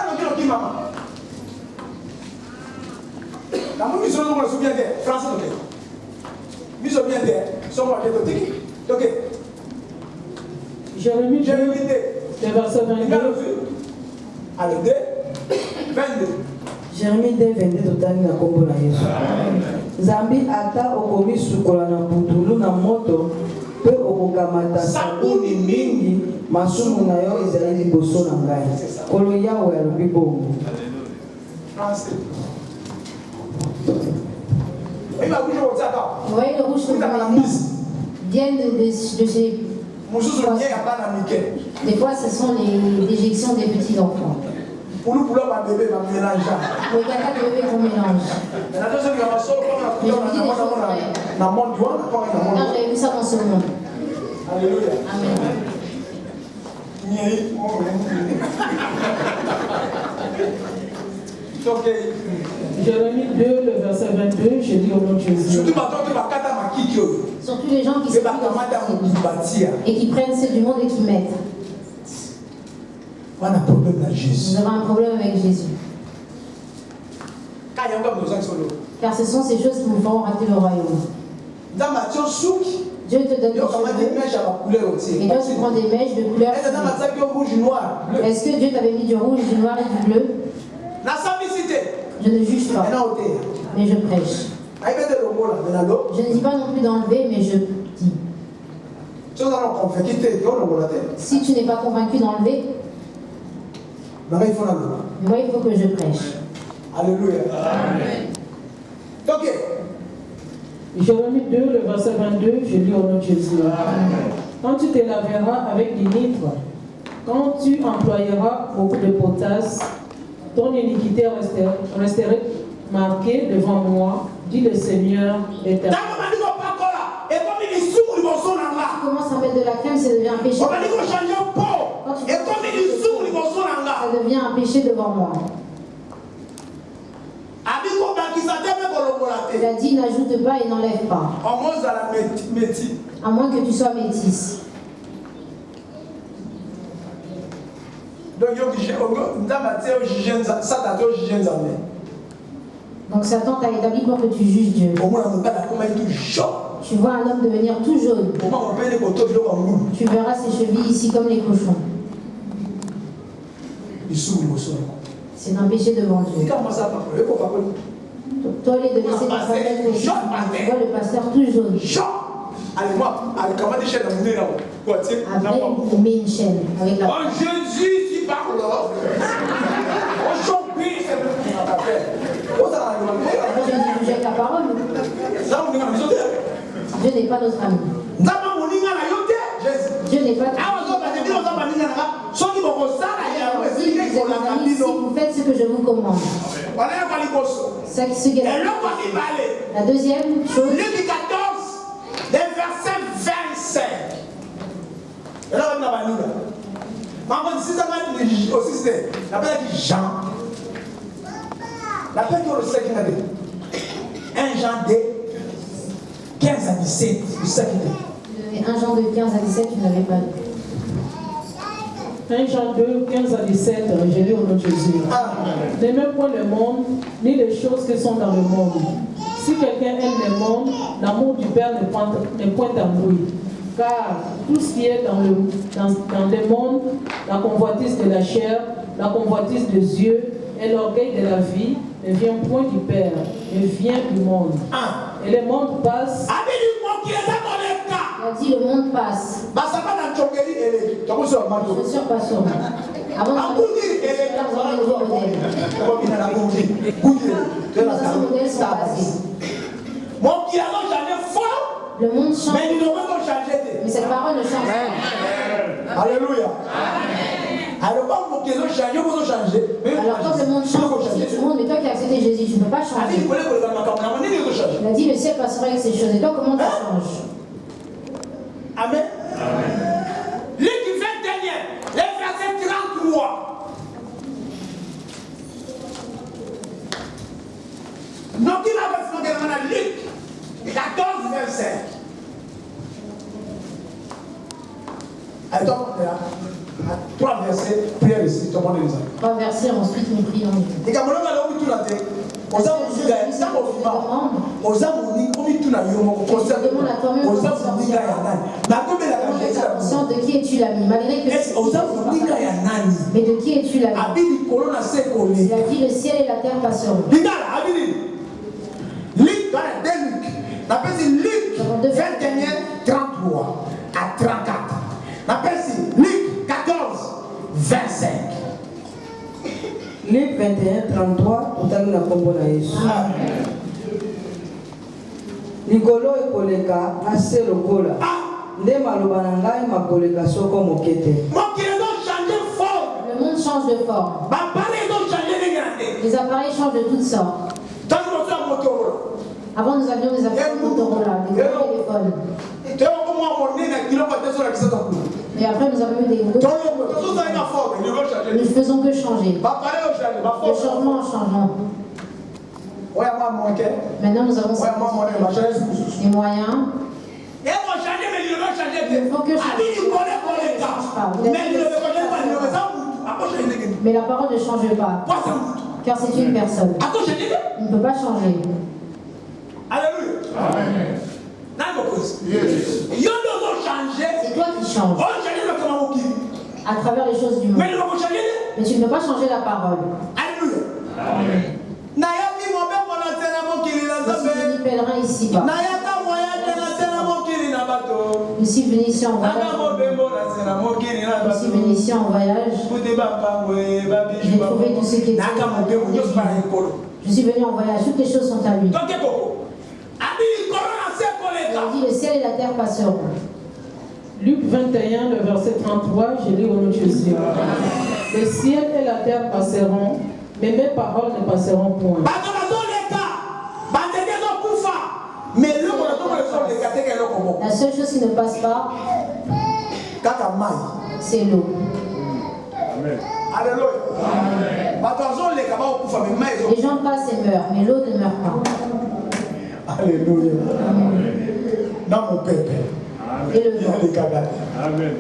Jérémie 2, verset 22. Allez, 2, 22. Jérémie 2, 22, totali na kombo na Yesu. Zambi ata okomi sukola na putulu na moto pe okokamata sabuni mingi masumu na yo ezali liboso na ngai. Kolo Yawe alobi bongo. Vous voyez le rouge que vous viennent de chez. Des fois, ce sont les déjections des petits enfants. Pour le caca de bébé qu'on mélange. Mais je vous dis des choses vraies. Car j'avais vu ça dans ce monde. Alléluia. Amen. Jérémie 2, le verset 22, je dis au nom de Jésus. Surtout les gens qui sont et qui prennent ceux du monde et qui mettent. Nous avons un problème avec Jésus. Car ce sont ces choses qui nous feront rater le royaume. Dieu te donne des cheveux. Et toi, tu prends des mèches de couleur. Est-ce que Dieu t'avait mis du rouge, du noir et du bleu? Je ne juge pas, mais je prêche. Je ne dis pas non plus d'enlever, mais je dis. Si tu n'es pas convaincu d'enlever, moi il faut que je prêche. Alléluia. Ok. Jérémie 2, le verset 22, je lis au nom de Jésus. Quand tu te laveras avec des nitres, quand tu employeras beaucoup de potasse, ton iniquité resterait marquée devant moi, dit le Seigneur éternel. Tu commences à mettre de la crème, ça devient un péché. Quand tu ça devient un péché devant moi. Il a dit n'ajoute pas et n'enlève pas. À moins que tu sois métisse. Donc Satan t'a établi pour que tu juges Dieu. Tu vois un homme devenir tout jaune. Tu verras ses chevilles ici comme les cochons. C'est un péché devant Dieu. Toi, il est de laisser ta femme être ici. Tu vois le pasteur tout jaune. Après, il met une chaîne avec la. Oh Jésus, tu parles. Aujourd'hui, c'est le Moi, je dis que j'ai la parole. Dieu n'est pas notre ami. Dieu n'est pas notre ami. Si vous faites ce que je vous commande. C'est ce qui est la deuxième chose. Luc 14, verset 25. Jean. L'appel que le Seigneur avait. 1 Jean 2, 15 à 17. 1 Jean 2, 15 à 17, tu n'avais pas lu. 1 Jean 2, 15 à 17, j'ai lu au nom de Jésus. N'aimez point le monde, ni les choses qui sont dans le monde. Si quelqu'un aime le monde, l'amour du Père n'est point en lui. Car tout ce qui est dans le monde, la convoitise de la chair, la convoitise des yeux et l'orgueil de la vie, ne vient point du Père, mais vient du monde. Et le monde passe. Il a dit le monde passe. Je suis pas sûr. Avant de le monde change. Mais cette parole ne change pas. Alléluia. Alors quand le monde change, c'est tout le monde, mais toi qui as accepté Jésus, tu ne peux pas changer. Il a dit le ciel passera avec ces choses. Et toi, comment tu changes? Amen. Luc 21, les versets 33. Donc il a fait Luc 14, verset. Attends, 3 versets, prière ici, tout le monde les a. 3 versets, ensuite nous prions. Et quand on a tout la tête, on a conscient de qui es-tu l'ami, malgré que mais de qui es-tu l'ami? Il a dit le ciel et la terre passeront. Luc 21, 33 à 34. Luc 14, 25. Luc 21, 33, totali na kombo na Yesu. Likolo ekoleka ase lokola. Nde maloba na ngai makoleka soko mokete. Le monde change de forme. Les appareils changent de toutes sortes. Avant nous avions des appareils Motorola, des téléphones. Et après, nous avons eu des groupes. Nous ne faisons que changer. Le changement en changeant. Maintenant, nous avons des moyens. Il ne faut que changer. Mais la parole ne change pas. Car c'est une personne. Il ne peut pas changer. Alléluia. Amen. C'est toi qui changes. À travers les choses du monde. Mais tu ne peux pas changer la parole. Alléluia. Amen. Je suis venu pèlerin ici-bas. Je suis venu ici en voyage. Je suis venu ici en voyage. J'ai trouvé tout ce qui était. Je suis venu en voyage. Toutes les choses sont à lui. Il dit le ciel et la terre passeront. Luc 21, le verset 33, je lis au nom de Jésus. Le ciel et la terre passeront, mais mes paroles ne passeront point. La seule chose qui ne passe pas, c'est l'eau. Les gens passent et meurent, mais l'eau ne meurt pas. Alléluia. Dans mon peuple. Et le vent. Amen.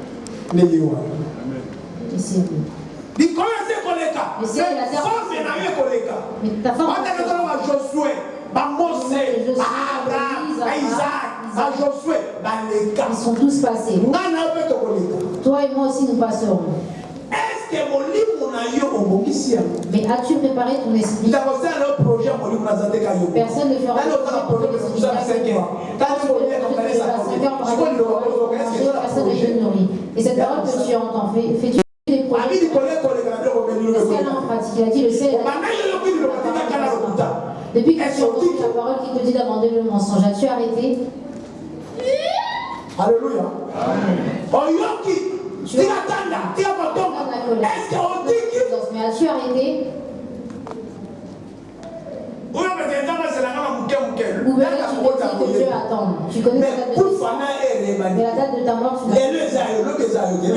Ici. Le ciel et la terre. Mais ta femme. Ils sont tous passés. Toi et moi aussi nous passerons. Mais as-tu préparé ton esprit? Personne ne fera personne ne te nourrit. Et cette parole que tu entends, fais-tu des projets? Est-ce qu'elle est en pratique? Il a dit le ciel. Depuis que tu as entendu la parole qui te dit d'abandonner le mensonge, as-tu arrêté? Alléluia. Tu as mais as-tu arrêté? Ou bien tu te dis que Dieu attend. Tu connais la date de naissance. Mais la date de ta mort, tu l'as.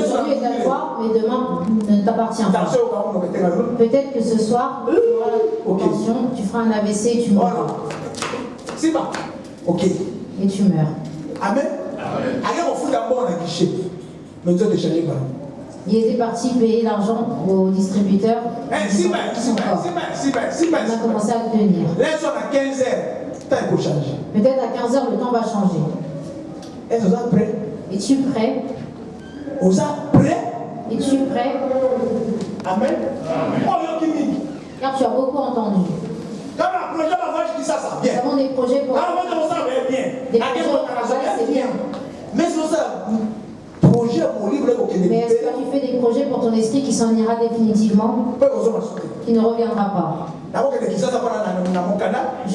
Aujourd'hui est à toi, mais demain ne t'appartient pas. Peut-être que ce soir, tu auras la tension, tu feras un AVC et tu mourras. Ok. Et tu meurs. Amen. Il était parti payer l'argent au distributeur. On a commencé à le tenir. Peut-être à 15h, le temps va changer. Es-tu prêt? Es-tu prêt? Amen. Car tu as beaucoup entendu. Nous avons des projets pour... Des projets au travail, c'est bien. Mais est-ce que tu fais des projets pour ton esprit qui s'en ira définitivement, qui ne reviendra pas? Je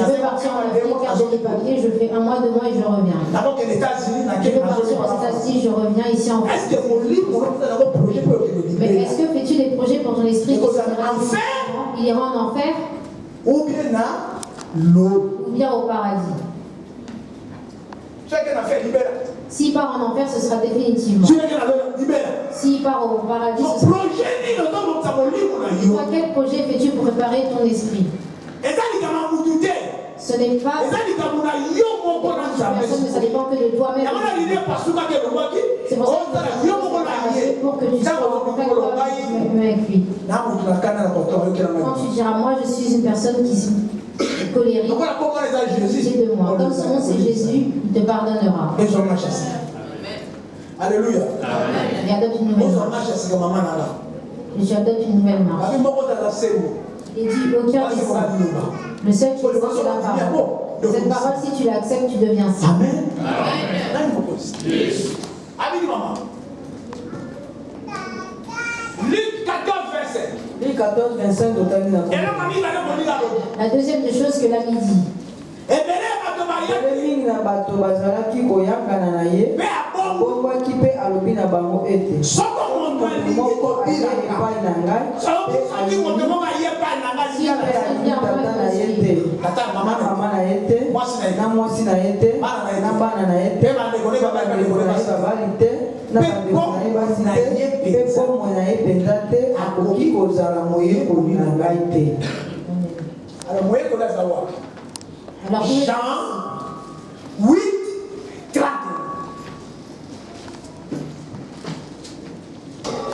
veux partir en Afrique car j'ai des papiers, je fais 1 mois, 2 mois et je reviens. Je veux partir aux États-Unis, je reviens ici en France. Mais est-ce que fais-tu des projets pour ton esprit qui s'en ira définitivement? Il ira en enfer ou bien au paradis? S'il part en enfer, ce sera définitivement. S'il part au paradis, ce sera... Toi, quel projet fais-tu pour préparer ton esprit? Ce n'est pas... Personne, mais ça dépend que de toi-même. C'est pour ça que pour que tu sois en contact avec lui. Quand tu diras, moi je suis une personne qui colérique, c'est de moi. Comme son nom c'est Jésus, il te pardonnera. Alléluia. Et adopte une nouvelle marche. Et tu adoptes une nouvelle marche. Et dis au cœur des saints. Le seul qui est saint, c'est la parole. Cette parole, si tu l'acceptes, tu deviens saint. Amen. Luc 14, verset. Luc 14, 25, la deuxième des choses que l'ami dit. na bandeko na ye basi te mpe pombo na ye mpenza te akoki kozala moyekoli na ngai te. Alors moyekoli aza wapi? Jean 8:31.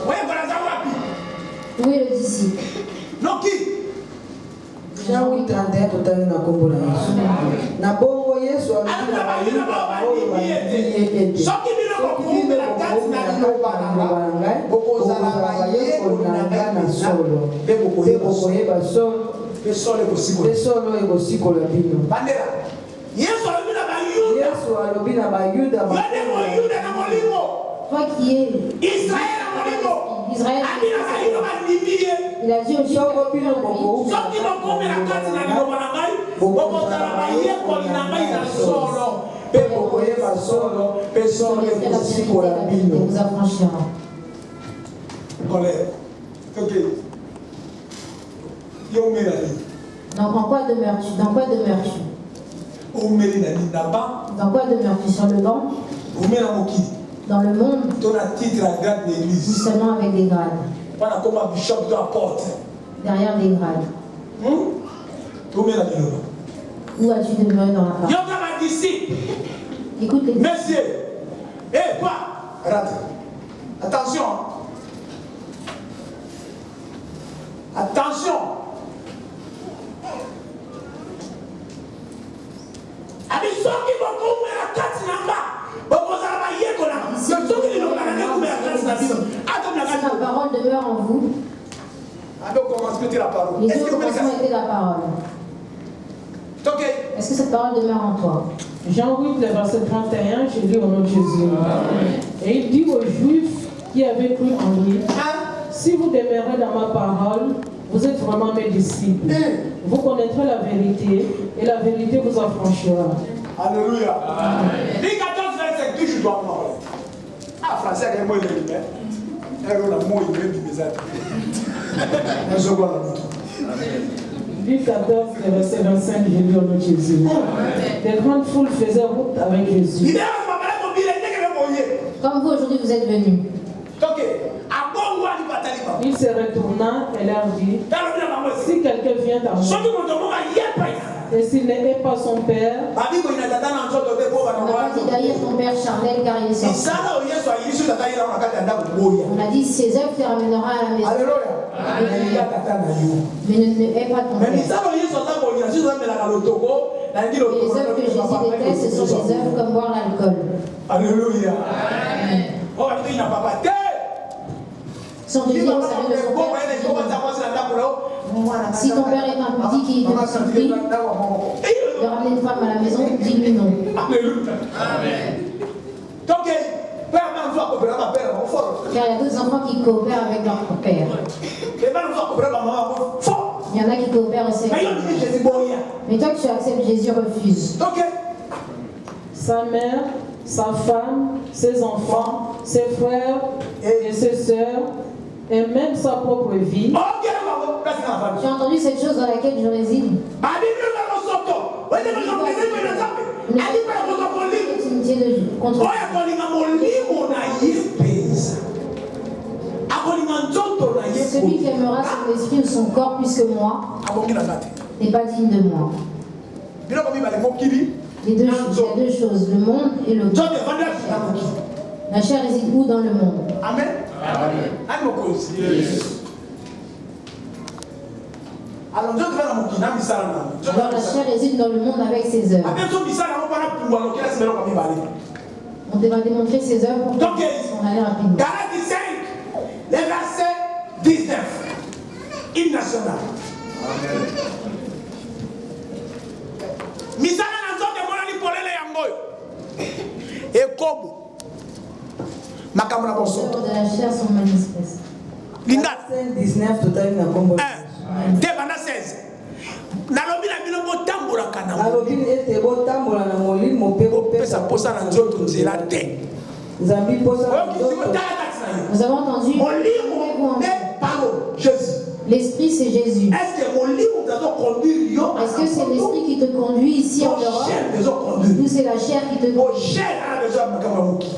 Moyekoli aza wapi? Où est le disciple? Non, qui? Jean 8:31 totali na kombo na Yesu. Na bongo Yesu alobi na bayuda oyo bandimi ye ete soki bino bokomela kati na liloba na ngai bokozala bayekoli na ngai na solo mpe bokoyeba solo mpe solo ekosikola bino. Bandera Yesu alobi na bayuda. Yesu alobi na bayuda yode moyuda na molimo. Toi qui es Israël na molimo. Israël, il a dit au juif, soki bokomela kati na liloba na ngai bokozala bayekoli na ngai na solo mpe bokoyeba solo mpe solo ekosikola bino. vous affranchira. Colère. Ok. Yo melani. Donc en quoi demeures-tu? Dans quoi demeures-tu? O melani naba. Dans quoi demeures-tu? Sur le banc? O melamoki. Dans le monde? Ton titre à grade d'église. Ou seulement avec des grades? Pendant comme un bishop de la porte. Derrière des grades. O melani. Où as-tu demeuré dans la parole? Yo ma disciple. Écoute les Messieurs. Eh quoi? Rate. Attention. Attention. Abi soki bokomwe la kati namba. Bokozala ba yekola. Soki ni lokana ne kumwe la kati na bino. Atom la Si kati. ma parole demeure en vous, Abi commence peut-être la parole. les Est-ce que autres vous commencement connaissez? était la parole. OK. Est-ce que cette parole demeure en toi? Jean 8, le verset 31, je lis au nom de Jésus. Et il dit aux Juifs qui avaient cru en lui, si vous demeurez dans ma parole, vous êtes vraiment mes disciples. Vous connaîtrez la vérité et la vérité vous affranchira. Alléluia. Dit 14 verset que je dois parler. Ah, français, il y a un mot de l'humain. Il y a un mot de l'humain. Je vois la boutique. Luc 14, le verset 25, je lis au nom de Jésus. Des grandes foules faisaient route avec Jésus. Comme vous aujourd'hui vous êtes venus. Il se retourna et leur dit, si quelqu'un vient à moi, et s'il n'est pas son père, On n'a pas dit d'ailleurs ton père charnel car il est sorti. On a dit ses œuvres te ramènera à la maison. Mais ne hais pas ton père. Et les œuvres que Jésus déteste, ce sont des œuvres comme boire l'alcool. Alléluia. Sans te dire, vous savez, de son père. Si ton père est impudique et il te supplie de ramener une femme à la maison, dis-lui non. Alléluia. Car il y a d'autres enfants qui coopèrent avec leur père. Il y en a qui coopèrent aussi avec leur père. Mais toi que tu acceptes Jésus, refuse. sa mère, sa femme, ses enfants, ses frères et ses sœurs, et même sa propre vie. Tu as entendu cette chose dans laquelle je réside? Celui qui aimera son esprit ou son corps plus que moi n'est pas digne de moi. Les deux choses, il y a deux choses, le monde et le corps. La chair réside où dans le monde? Amen. Alors la chair réside dans le monde avec ses œuvres. On va démontrer ses œuvres pour qu'on aille rapidement. Galates 5, le verset 19. Hymne national. Misala na nzote mwana ni polele yango. Ekobo. Makambo na Les bonso. œuvres de la chair sont manifestes. Lingala. 19 totali na kombo. Debana 16. Nalobi na bino botambola kana. Nalobi ete botambola na molimo pe Pesa posa na nzoto nzela te. Zambi posa na nzoto. Nous avons entendu. Molimo ne palo Jésus. L'esprit, c'est Jésus. Est-ce que c'est l'esprit qui te conduit ici en Europe? Ou c'est la chair qui te conduit?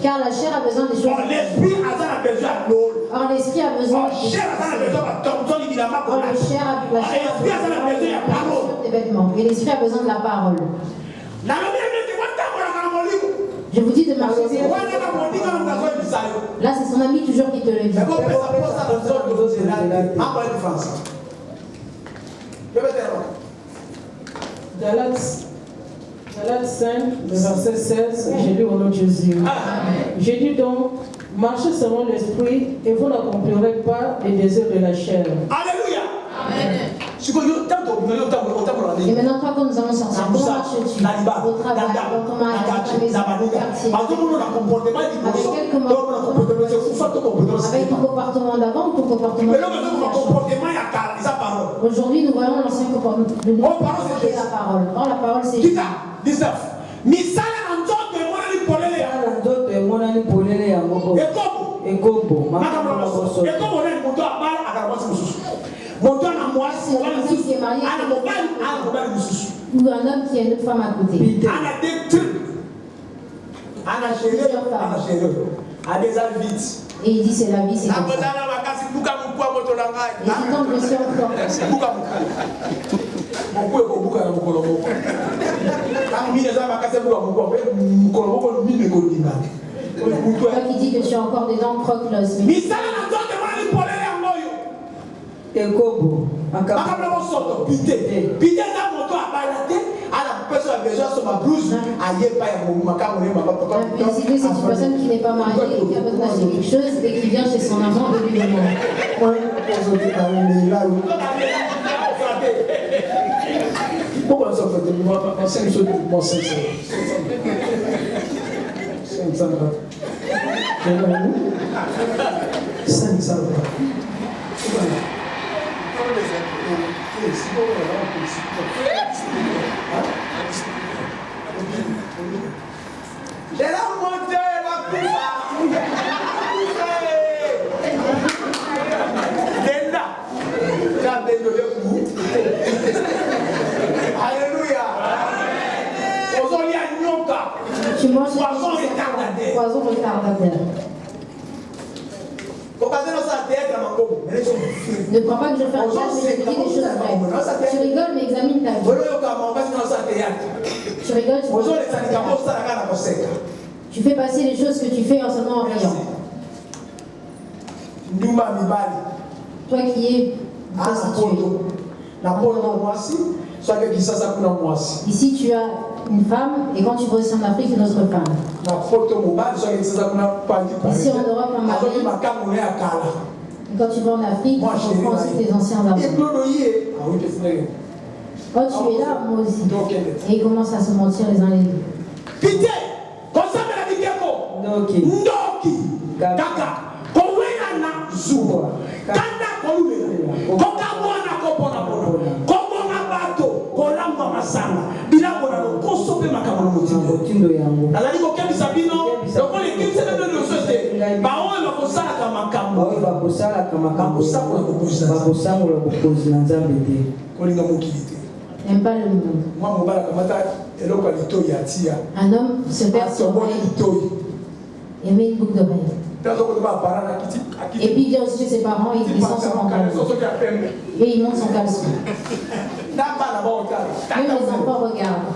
Car la chair a besoin des choses. Or, l'esprit a besoin des vêtements. Et l'esprit a besoin de la parole. Je vous dis de marcher. Là, c'est son ami toujours qui te le dit. Galates 5, le verset 16, j'ai lu au nom de Jésus. J'ai dit donc, marchez selon l'esprit et vous n'accomplirez pas les désirs de la chair. Alléluia. Amen. Et maintenant, quand nous allons sortir, comment marches-tu? Au travail, dans ton mariage, dans ta maison, dans ton quartier. Avec quel comportement? Avec ton comportement d'avant ou ton comportement d'avant? Aujourd'hui, nous voyons l'ancien comportement de la parole. Or, la parole, c'est Jésus. Ou un homme qui a une autre femme à côté. Et il dit c'est la vie, c'est comme ça. Et il tombe dessus encore. Toi qui dis que tu as encore des dents croque-l'os. C'est une personne qui n'est pas mariée et qui a besoin d'acheter quelque chose et qui vient chez son amant et lui demande. J'ai la montée, la poufa. Denda. Alléluia. Tu manges poisson retardataire. Ne crois pas que je fais un théâtre, mais je te dis des choses vraies. Tu rigoles, mais examine ta vie. Tu rigoles, tu fais passer les choses que tu fais en seulement en riant. Toi qui es ici, tu as une femme, et quand tu vas aussi en Afrique, une autre femme. Ici en Europe, un mari. Et quand tu vas en Afrique, tu prends aussi tes anciens amants. Quand tu es là, moi aussi. Et ils commencent à se mentir les uns les autres. N'aime pas le monde. Un homme se perd son oreille et met une boucle d'oreille. Et puis il vient aussi chez ses parents et il descend son pantalon. Et il monte son caleçon. Même les enfants regardent.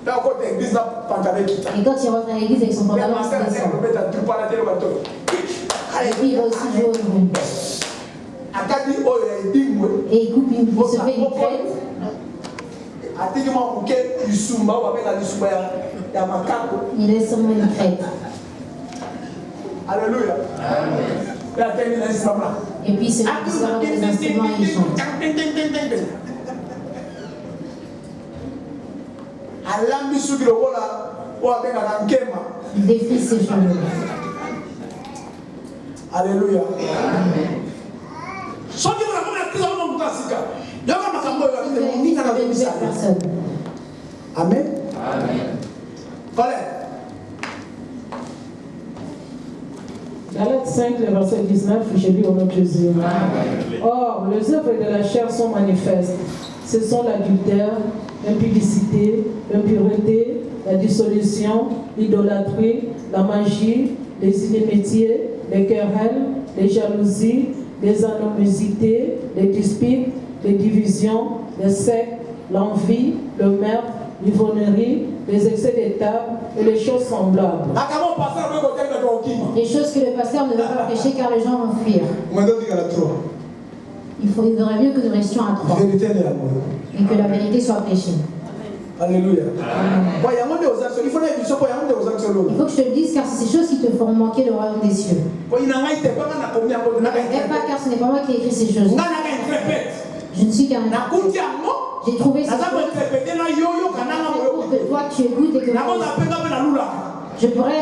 Et quand il rentre à l'église avec son pantalon, il se descend. Et puis il va aussi jouer au bruit. Et il coupe il se fait une crête. Il laisse seulement une crête. Alléluia. Et puis celui qui sort des instruments et il chante. Il défrise ses cheveux. Alléluia. Amen. Amen. Galates 5, le verset 19, j'ai lu au nom de Jésus. Or, les œuvres de la chair sont manifestes. Ce sont l'adultère, l'impudicité, l'impureté, la dissolution, l'idolâtrie, la magie, les inimitiés, les querelles, les jalousies, les animosités, les disputes, les divisions, les sectes, l'envie, le meurtre, l'ivrognerie, les excès des tables et les choses semblables. Les choses que le pasteur ne veut pas prêcher car les gens vont fuir. Il faudrait mieux que nous restions à 3 et que la vérité soit prêchée. Alléluia. Il faut que je te le dise car c'est ces choses qui te feront manquer le royaume des cieux. Ne pas car ce n'est pas moi qui ai écrit ces choses. Je ne suis qu'un interprète. J'ai trouvé ces choses pour que toi tu écoutes et que je pourrais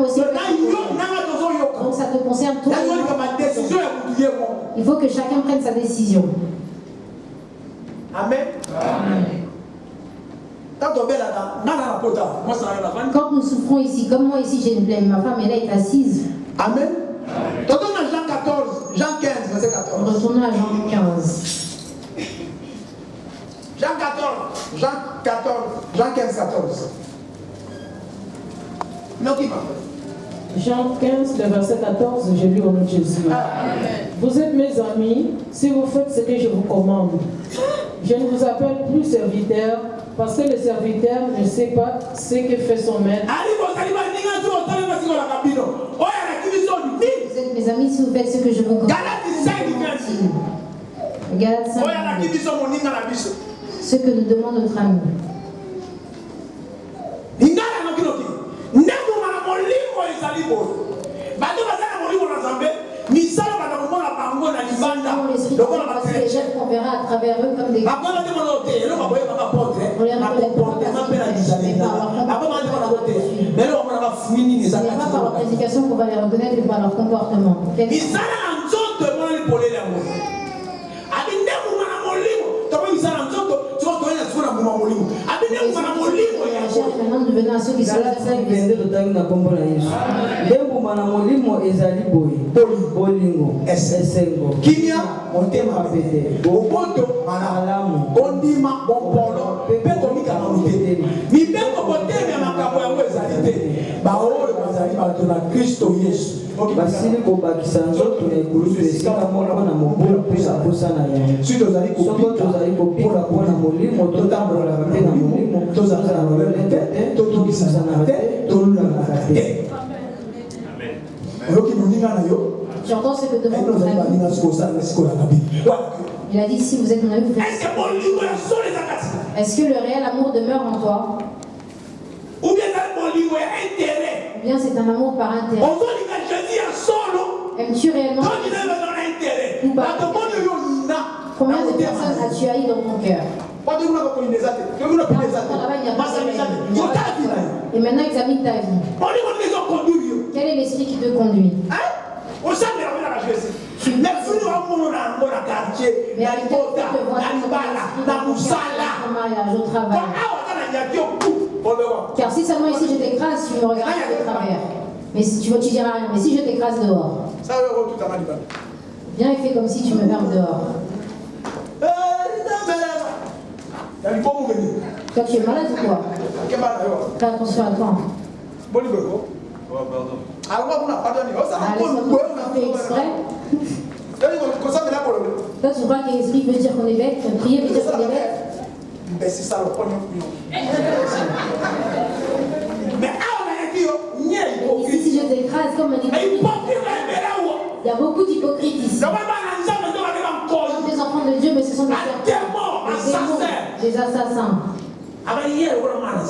aussi donc ça te concerne toi. Il faut que chacun prenne sa décision. Amen. Quand nous souffrons ici, comme moi ici j'ai une plaie, ma femme elle est assise. Amen. Retournons à Jean 14, Jean 15, verset 14. Retournons à Jean 15. Jean 15, 14. Non, qui va? Jean 15, le verset 14, j'ai lu au nom de Jésus. Vous êtes mes amis si vous faites ce que je vous commande. Je ne vous appelle plus serviteur parce que le serviteur ne sait pas ce que fait son maître. Vous êtes mes amis si vous faites ce que je vous commande. Galates 5, ce que nous demande notre ami. Les gens qu'on verra à travers eux comme des on les reconnaît pas par leur prédication qu'on va les reconnaître et par leur comportement. Kimia, motema pete, boboto, malamu, ondima, bompolo, peto mika mamute. Mibeko boteme ya makabo ya ezali te. Baoyo bazali bato na Kristo Yesu. Basili kobakisa nzoto na ekulusu esika moko na mobulu mpe saposa na yango. Si tozali kopika mpona molimo totambola mpe na molimo tozala na molemo te, totokisana te, tolulaka te. J'entends ce que demande notre ami. Il a dit si vous êtes mon ami, vous faites. Est-ce que le réel amour demeure en toi? Ou bien c'est un amour par intérêt? Aimes-tu réellement? Ou pas? Combien de personnes as-tu haï dans ton cœur? Et maintenant examine ta vie. Quel est l'esprit qui te conduit? Mais avec quel esprit te vois-tu au travail? Car si seulement ici je t'écrase, tu me regardes de travers. Mais si tu diras rien, mais si je t'écrase dehors, viens et fais comme si tu me fermes dehors. Toi tu es malade ou quoi? Fais attention à toi. Toi tu crois que l'esprit veut dire qu'on est bête, prier veut dire qu'on est bête? C'est ça le premier. Mais ici si je t'écrase comme un hypocrite, il y a beaucoup d'hypocrites ici. Ce sont des enfants de Dieu, mais ce sont des serpents, des démons, des assassins.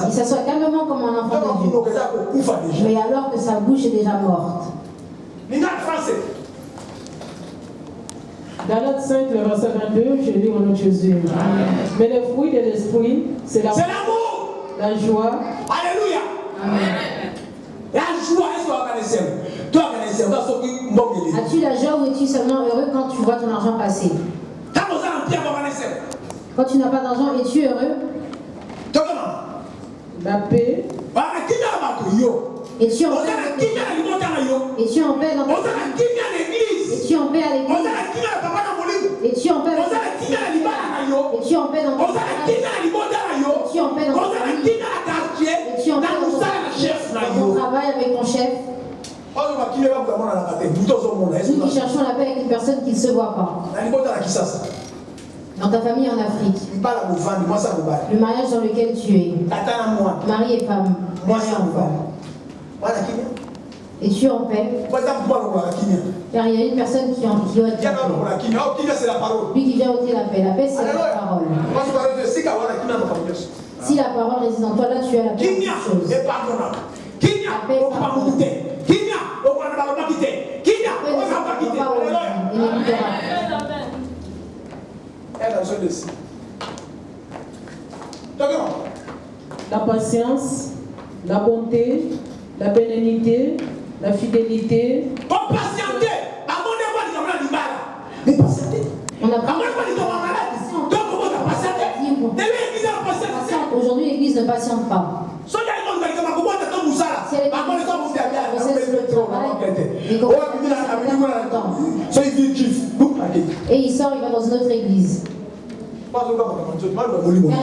Il s'assoit calmement comme un enfant de Dieu. Mais alors que sa bouche est déjà morte. Galates 5, le verset 22, je lis au nom de Jésus. Mais le fruit de l'esprit, c'est l'amour, la joie. Alléluia. Amen. La joie, est-ce qu'on as-tu la joie ou es-tu seulement heureux quand tu vois ton argent passer? Quand tu n'as pas d'argent, es-tu heureux? La paix. Et tu es en paix dans ta famille. Et tu es en paix à l'église. Et tu es en paix avec ta famille. Et tu es en paix dans ta famille. Et tu es en paix dans ta famille. Et tu es en paix dans ton travail avec ton chef. Nous qui cherchons la paix avec une personne qui ne se voit pas. Dans ta famille en Afrique. Le mariage dans lequel tu es. Mari et femme. Mère et enfant. Et tu es en paix. Car il y a une personne qui ôte la paix. Lui qui vient ôter la paix. La paix, c'est la parole. Si la parole réside en toi, là, tu as la paix. La patience, la bonté, la bénignité, la fidélité. Aujourd'hui, l'église ne patiente pas. Et il sort, il va dans une autre église. Car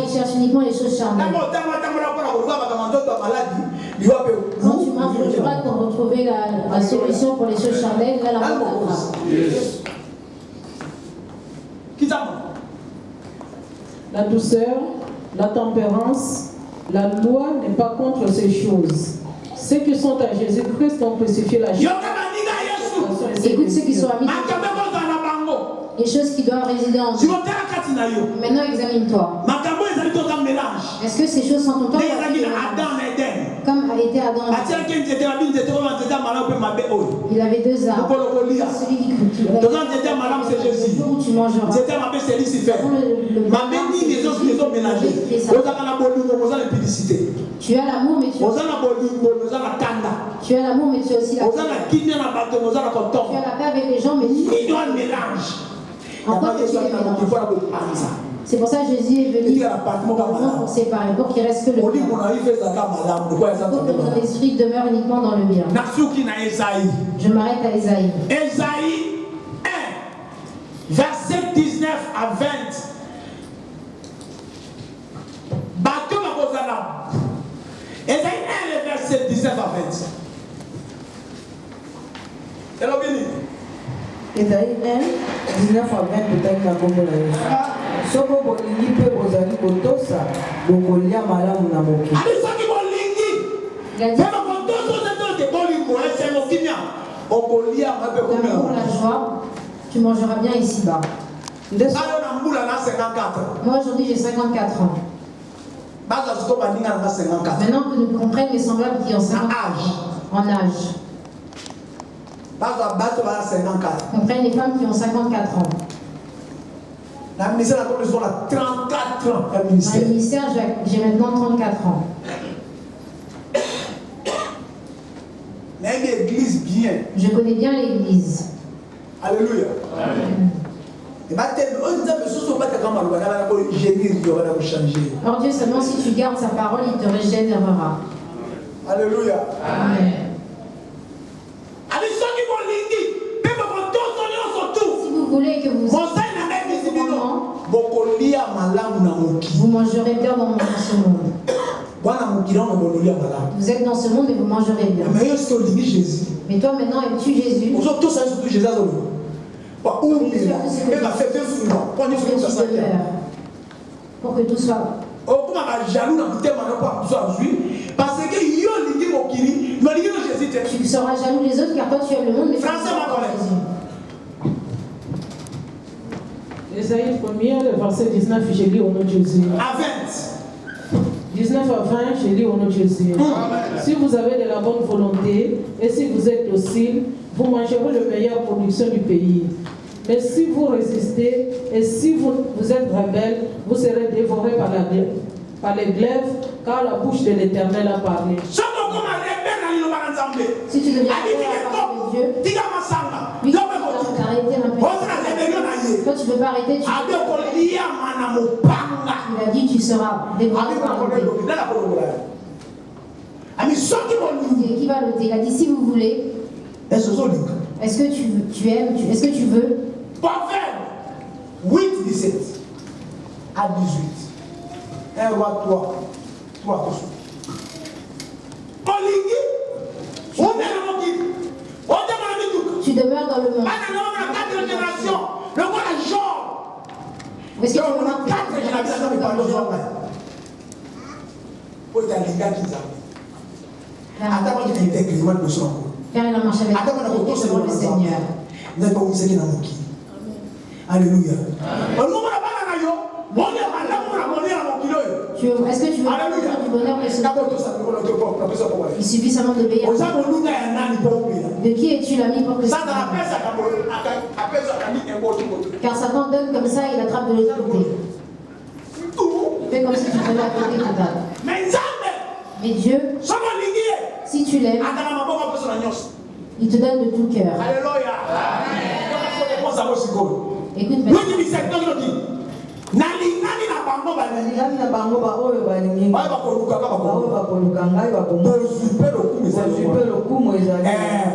il cherche uniquement les choses charnelles. Quand tu marches le droit pour retrouver la solution pour les choses charnelles, là, la porte attrape. La douceur, la tempérance, la loi n'est pas contre ces choses. Ceux qui sont à Jésus-Christ ont crucifié la chair. Écoute ceux qui sont amis. Les choses qui doivent résider en vous. Maintenant, examine-toi. Est-ce que ces choses sont en toi? Comme a été Adam. Il avait deux arbres. Celui qui le jour où tu mangeras. Tu as l'amour, mais tu as l'amour, mais tu as aussi la paix. Tu as la paix avec les gens, mais tu en quoi que tu les mélanges. C'est pour ça que Jésus est venu pour séparer, pour qu'il reste que le bien. Pour que ton esprit demeure uniquement dans le bien. Je m'arrête à Ésaïe. Ésaïe 1, verset 19 à 20. Ésaïe 1, verset 19 à 20. Ésaïe 1, 19 à 20, peut-être la Congo. Soko bolingi pe bozali kotosa bokolia malamu na moki. Pour la joie, tu mangeras bien ici-bas. Moi aujourd'hui j'ai 54 ans. Maintenant que nous comprenions les semblables qui ont 50 ans en âge. Comprennent les femmes qui ont 54 ans. Dans le ministère, ils ont 34 ans. Dans le ministère, j'ai maintenant 34 ans. Je connais bien l'église. Alléluia. Alors Dieu, seulement si tu gardes sa parole, il te régénérera. Alléluia. Amen. Si vous voulez que vous mangerez bien dans ce monde. Vous êtes dans ce monde et vous mangerez bien. Mais toi maintenant, aimes-tu Jésus? Pour que tout soit. Tu seras jaloux des autres car toi tu aimes le monde, mais tu aimes Jésus. Ésaïe 1er, le verset 19, j'ai lu au nom de Jésus. À 20. 19 à 20, j'ai lu au nom de Jésus. Si vous avez de la bonne volonté et si vous êtes docile, vous mangerez la meilleure production du pays. Mais si vous résistez et si vous êtes rebelle, vous serez dévorés par les glaives, car la bouche de l'Éternel a parlé. Si tu deviens Dieu, lui, tu vas t'arrêter un peu. Toi, tu ne peux pas arrêter, il a dit tu seras dévoré par l'épée. Qui va l'ôter? Il a dit si vous voulez. Est-ce que tu aimes? Est-ce que tu veux? Proverbe 8, 17 à 18. 1 roi 3, tous. Tu demeures dans le monde. Est-ce que tu remarques que car il a marché avec le Seigneur. Alléluia. Est-ce que tu veux du bonheur il suffit seulement d'obéir. De qui es-tu l'ami pour que ça car Satan donne comme ça, il attrape de l'autre côté. Fais comme si tu faisais à côté total. Mais Dieu, si tu l'aimes, il te donne de tout cœur.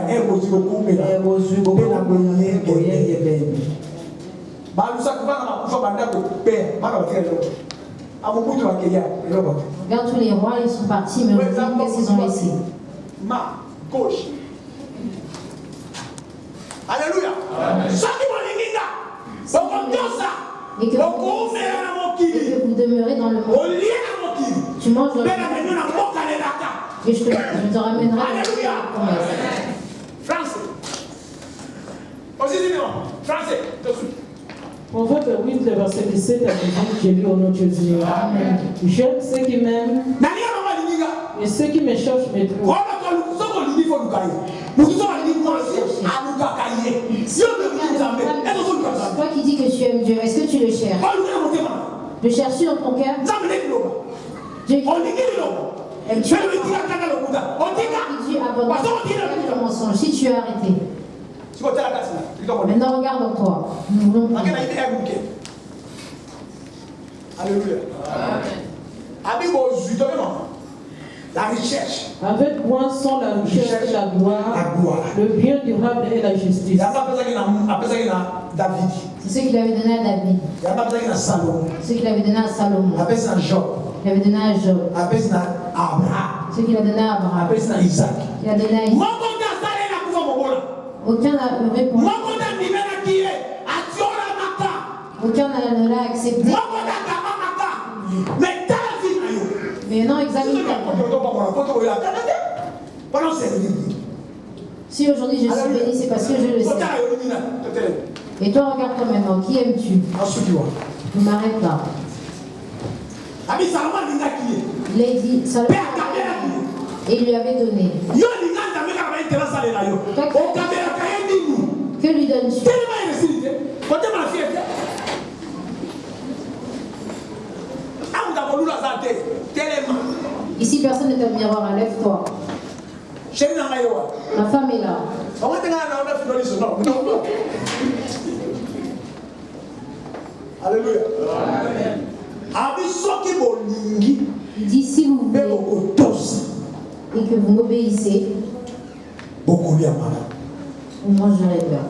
Écoute regarde tous les rois, ils sont partis, mais qu'est-ce qu'ils ont laissé? Ma gauche. Alléluia. Et que vous demeurez dans le monde. Tu manges dans le monde. Et je te ramènerai Alléluia. Français. Français. Proverbe 8, le verset 17 à 18, j'ai lu au nom de Jésus. Amen. J'aime ceux qui m'aiment. Et ceux qui me cherchent me trouvent. Toi qui dis que tu aimes Dieu, est-ce que tu le cherches? Le cherches-tu dans ton cœur? Dieu aimes-tu le mensonge? Si tu as arrêté. Maintenant regarde en toi. Nous voulons. Alléluia. La recherche. Avec moi sont la recherche et la gloire, le bien durable et la justice. C'est ce qu'il avait donné à David. Ce qu'il avait donné à Salomon. Il avait donné à Job. Ce qu'il a donné à Abraham. Il a donné à Isaac. Aucun n'a répondu. Aucun ne l'a accepté. Mais non, examine ta vie. Si aujourd'hui je suis béni, c'est parce que je le sais. Et toi, regarde-toi maintenant. Qui aimes-tu? Ne m'arrête pas. Il a dit, Salomon, et il lui avait donné. Que lui donnes-tu? Ici, personne n'est un miroir. Lève-toi. Ma femme est là. Alléluia. Il dit si vous voulez et que vous m'obéissez, vous mangerez bien.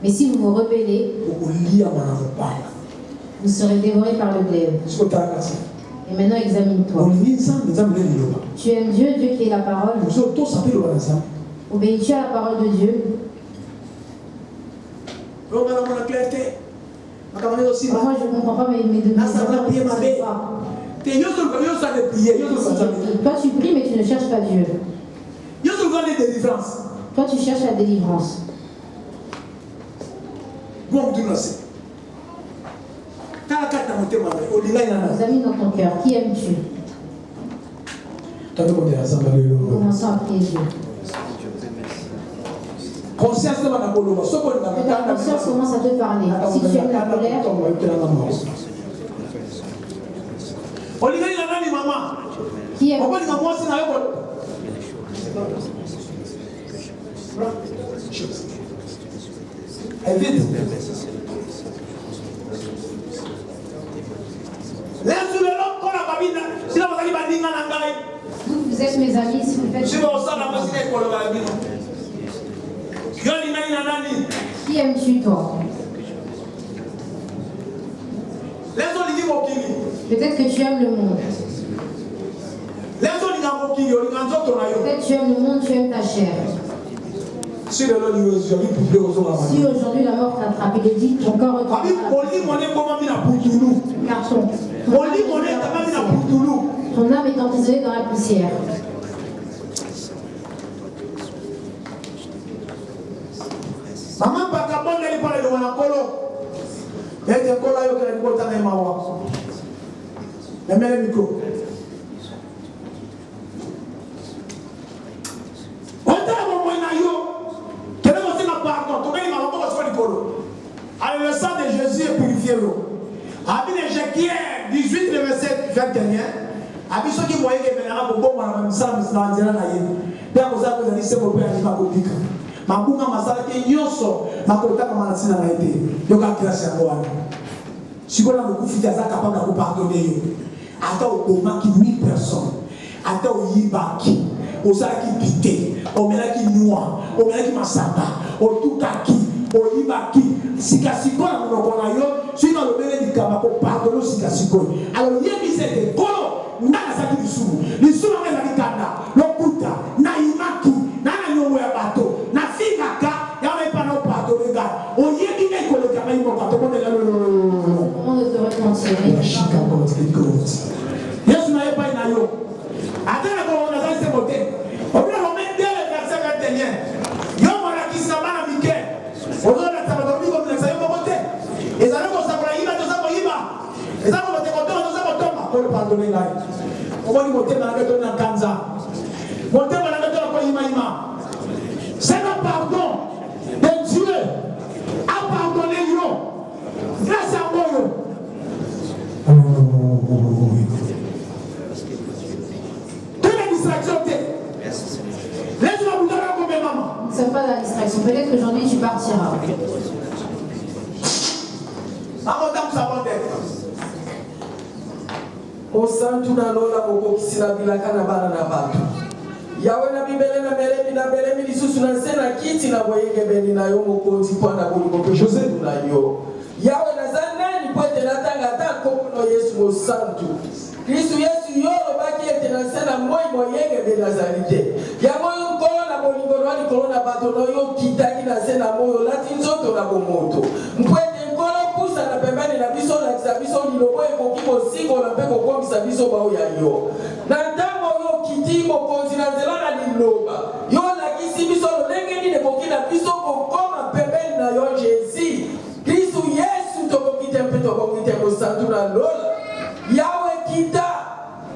Mais si vous vous rebellez, vous serez dévorés par le glaive. Et maintenant, examine-toi. Tu aimes Dieu, Dieu qui est la parole. Obéis-tu à la parole de Dieu? Moi, je ne comprends pas, mais toi, tu pries, mais tu ne cherches pas Dieu. Toi, tu cherches la délivrance. Examine dans ton cœur. Qui aimes-tu? Commençons à prier Dieu. Ta conscience commence à te parler. Si tu aimes la colère, qui aime? vous êtes mes amis, si vous faites... Qui aimes-tu, toi? Peut-être que tu aimes le monde. Peut-être que tu aimes le monde, tu aimes ta chair. Si aujourd'hui la mort t'a attrapé, il dit ton corps retourne. Car ton âme est emprisonnée dans la poussière. Maman Pakabon n'est pas le Wanakolo. Et tu es là, il y a une bonne année, maman. Mais le micro. On t'a dit, mon moyen, quel est votre pardon? Tu m'as dit, maman, pourquoi tu es là? Alors, le sang de Jésus est purifié. Abin Ézéchiel 18, le verset 21. Abin ceux qui voyaient que maintenant, pour bon, on a ça, mais c'est dans la Bien, vous avez dit, c'est pour bien, il va vous dire. Mabunga masala ke nyoso makota kama nasina na ete yoka grâce ya Bwana sikola lokufita za capable de pardonner yo ata obomaki 1000 personnes ata oyibaki osalaki bité omelaki noa omelaki masamba otukaki oyibaki sikasikola monoko na yo sino lobele dikama ko pardonner sikasikola alors yebisete kolo ndana saki lisulu ngeza likanda lokuta na imaki nana nyongo ya bato na fingaka ya mepa na pardonner ga oyebi ne kolo kama imo bato ko de Comment de te repentir? Yesu na yepa ina yo atena ko na za se mote obla no mende le verset 21 yo mona kisama na mike ozola tabadomi ko na sa yo mote ezalo ko sabra iba to sa ko iba ezalo ko te ko to sa ko toma ko pardonner ngai oboni mote na ga to na kanza mote na ga to ko ima c'est le pardon de Dieu a pardonné yo grâce à moi. Ne sommes pas dans la distraction. Peut-être qu'aujourd'hui tu partiras. Osantu na lola mokokisi na bilaka na bana na bato. Yawe na bibele na belemi lisusu na sena kiti na boyeke beni na yo mokonzi pwana boliko pe José na yo. Yawe na zanani pote na tanga ta kono Yesu mosantu. Kristo Yesu yo baki ete na sena moi moyeke be Nazarite. Ya moyo nkolo na bolingo wali kolona bato no yo kitaki na sena moyo lati nzoto na bomoto. Mpwete nkolo pusa na pembeni na biso na kisabiso lilobo ekokimo singo na peko kwa kisabiso bao ya yo. Na ntango yo kitimo konzi na nzela na liloba. Yo la kisibiso lenge ni ne kokina biso kokoma pembeni na yo Jésus. Kristo Yesu toko kitempe toko kitemo santu na lola. Yawe kita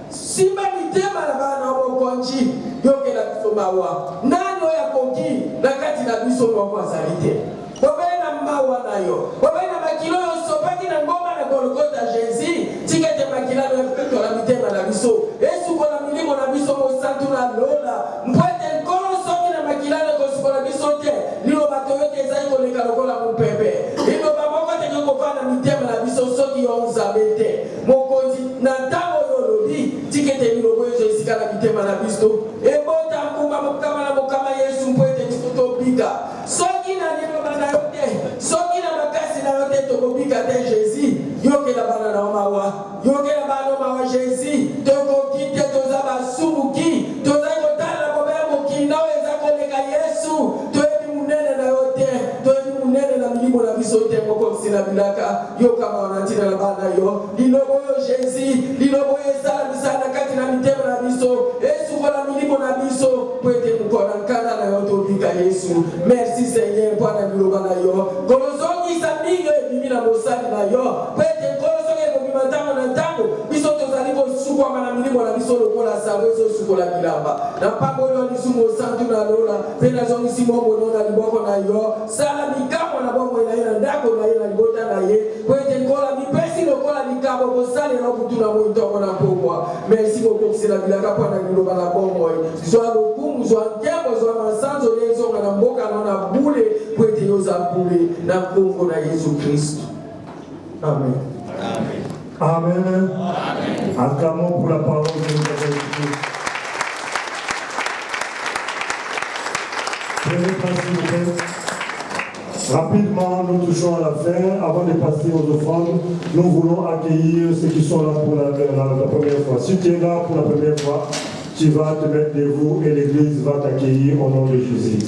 simba mitema na bana mokonji yoke na biso mawa. Nani oya kongi na kati na biso kwa salite. Wabena mawa na yo. Wabena makilo yo sopaki na ngoma na Golgotha Jésus. Tikete makila no efeto la mitema na biso. Yesu kona milimo na biso mo santu na lola. Mpwete nkolo soki na makila no kosipo na biso te. Lilo bato yoke zai koleka lokola mpepe. Lilo baboko te nyoko vana mitema na biso soki yonza bete. Mokonzi na ntango yolobi. Tikete milobo yezo isika na mitema na biso. Ebota mkumba mukama na mukama Yesu mpwete nikuto bika. Soki na nilo bana yote. Soki na makasi na yote toko bika te Jésus. Yoke na bana na omawa. Yoke na bana omawa Jésus. Toko kite tozaba sumuki. Tozako tala kobea muki. Naweza koleka Yesu. Toebi munene na yote. Toebi munene na milimo na biso te moko sina bilaka. Yoka mawanatira na bana yo. Lilobo yo Jésus. Lilobo yo sala misana kati na mitema na biso. Yesu kola milimo na biso. Pwete mukona nkana na yote obika Yesu. Merci Seigneur Bwana liloba na yo. Kolozongi samingo ebimina mosali na yo. Pwete kolozongi ebimina ntango na ntango. Biso tozali kosukwa na milimo na biso lokola sawezo sukola bilamba. Na pambo yo lisumo santu na lola. Pena zongi simo mono na liboko na yo. Sala mikamo na bongo na ye na ndako na ye na libota na ye. Pwete kola mipesi lokola mikamo kosali na kutuna mwito na pokwa. Merci beaucoup c'est la bilaka Bwana liloba na bongo. Zwa lokumu zwa nkembo zwa masanzo lezo na mboka na bule pwete yoza bule na bongo na Yesu Kristo. Amen. Amen. Amen. Acclamons pour la parole de Dieu. Rapidement, nous touchons à la fin. Avant de passer aux offrandes, nous voulons accueillir ceux qui sont là pour la première fois. Si tu es là pour la première fois, tu vas te mettre debout et l'Église va t'accueillir au nom de Jésus.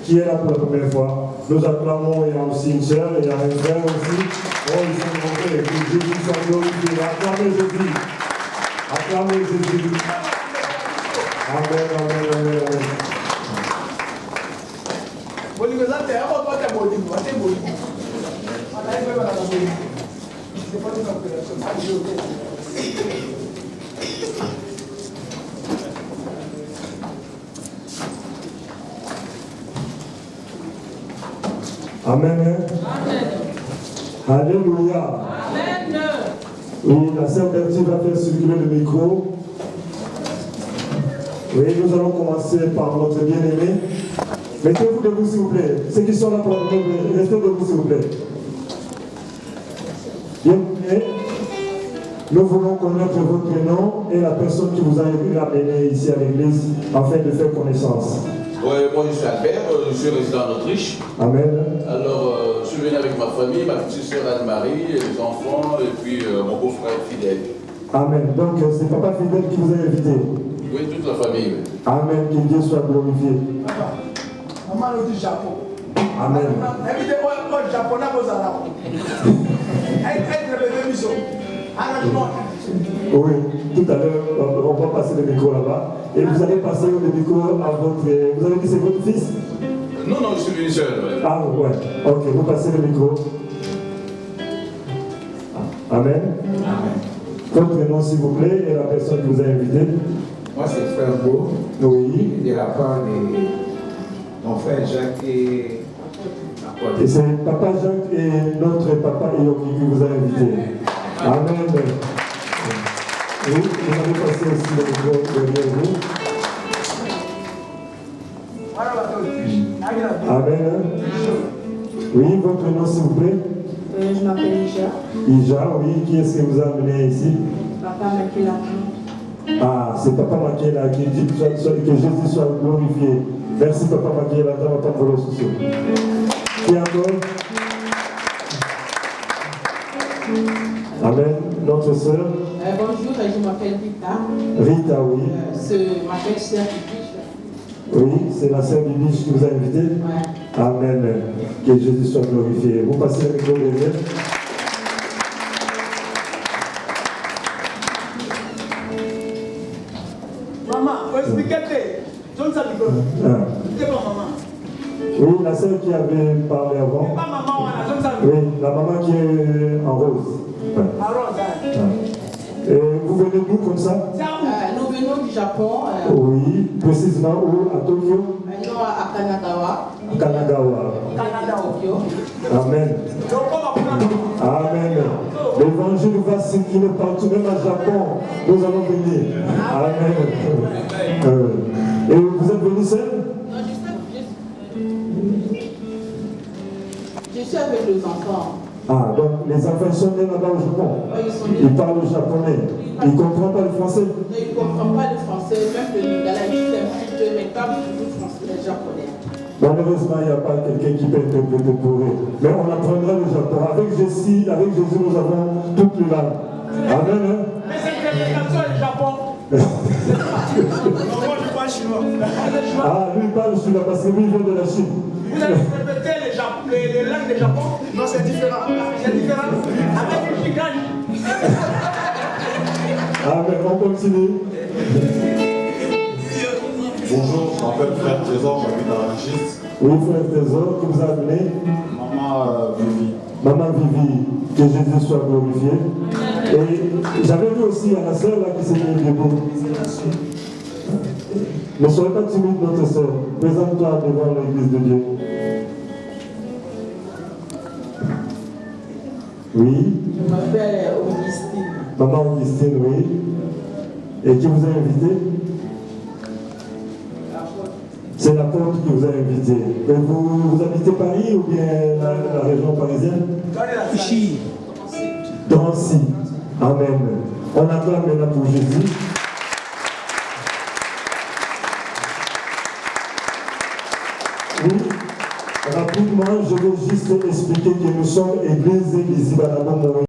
Qui est là pour la première fois? Nous acclamons, il y a aussi une sœur, il y a un frère aussi. Oh, ils sont nombreux, et que Jésus soit glorifié. Acclamez Jésus. Acclamez Jésus. Amen, amen, amen, amen. Amen. Amen. Alléluia. Amen. Oui, la sœur Bertie va faire circuler le micro. Oui, nous allons commencer par notre bien-aimé. Mettez-vous debout, s'il vous plaît. Ceux qui sont là pour la première fois, restez debout, s'il vous plaît. Bien-aimé, nous voulons connaître votre nom et la personne qui vous a amené ici à l'église afin de faire connaissance. Ouais, moi je suis Albert, je suis résident en Autriche. Amen. Alors, je suis venu avec ma famille, ma petite soeur Anne-Marie, les enfants et puis mon beau-frère Fidèle. Amen. Donc c'est Papa Fidèle qui vous a invité. Oui, toute la famille. Oui. Amen. Que Dieu soit glorifié. Maman nous dit Japon. Amen. Invitez-moi au japonais aux arabes. Oui, tout à l'heure, on va passer le micro là-bas. Et vous allez passer le micro à votre... Vous avez dit c'est votre fils? Non, je suis venu seul. Ouais. Ah, ouais. Ok, vous passez le micro. Amen. Amen. Votre nom, s'il vous plaît, et la personne qui vous a invité. Moi, c'est Frère Beau. Oui. De la part de mon frère Jacques et... Et c'est Papa Jacques et notre Papa Yoki qui vous a invité. Amen. Oui, vous allez passer aussi le micro derrière vous. Amen. Oui, votre nom s'il vous plaît? Je m'appelle Ija. Ija, oui. Qui est-ce que vous a amené ici? Papa Makela. Ah, c'est Papa Makela qui dit que Jésus soit glorifié. Merci Papa Makela, dans votre volo sociaux. Qui encore? Amen. Notre sœur? Bonjour, je m'appelle Rita. Rita, oui. C'est ma belle sœur Bibiche. Oui, c'est la sœur Bibiche qui vous a invité. Ouais. Amen. Que Jésus soit glorifié. Vous passez le micro derrière. Maman, expliquez-le. Donne ça micro. C'est pas maman. Oui, la sœur qui avait parlé avant. C'est pas maman, donne ça micro. Oui, la maman qui est en rose. En rose, Et vous venez d'où comme ça? Nous venons du Japon. Oui, précisément où? À Tokyo? Non, à Kanagawa. À Kanagawa. Tokyo. Amen. Amen. L'évangile va circuler partout, même à Japon. Nous allons venir. Amen. Et vous êtes venu seul? Non, je suis avec les enfants. Ah, donc les enfants sont nés là-bas au Japon. Ils parlent le japonais. Ils ne comprennent pas le français. Ils ne comprennent pas le français, même le lingala, ils disent un petit peu, mais pas toujours le français, le japonais. Malheureusement, il n'y a pas quelqu'un qui peut interpréter pour eux. Mais on apprendra le Japon. Avec Jésus, nous avons toutes les langues. Amen. Hein? Mais c'est une interprétation du Japon. Moi, je parle chinois. Ah, lui il parle chinois parce que lui il vient de la Chine. Vous avez interprété les langues du Japon? Non, c'est différent. C'est différent. Avec une chicane. Amen. On continue. Bonjour, je m'appelle Frère Trésor, j'habite à Rangis. Oui, Frère Trésor, qui vous a amené? Maman Vivi. Maman Vivi, que Jésus soit glorifié. Et j'avais vu aussi à la sœur là qui s'est mise debout. Ne soyez pas timide, notre sœur. Présente-toi devant l'église de Dieu. Oui. Je m'appelle Augustine. Maman Augustine, oui. Et qui vous a invité? C'est la porte qui vous a invité. Et vous habitez Paris ou bien la région parisienne? Ici. Drancy. Amen. On acclame maintenant pour Jésus. Oui. Rapidement, je vais juste expliquer que nous sommes église Izibanabo.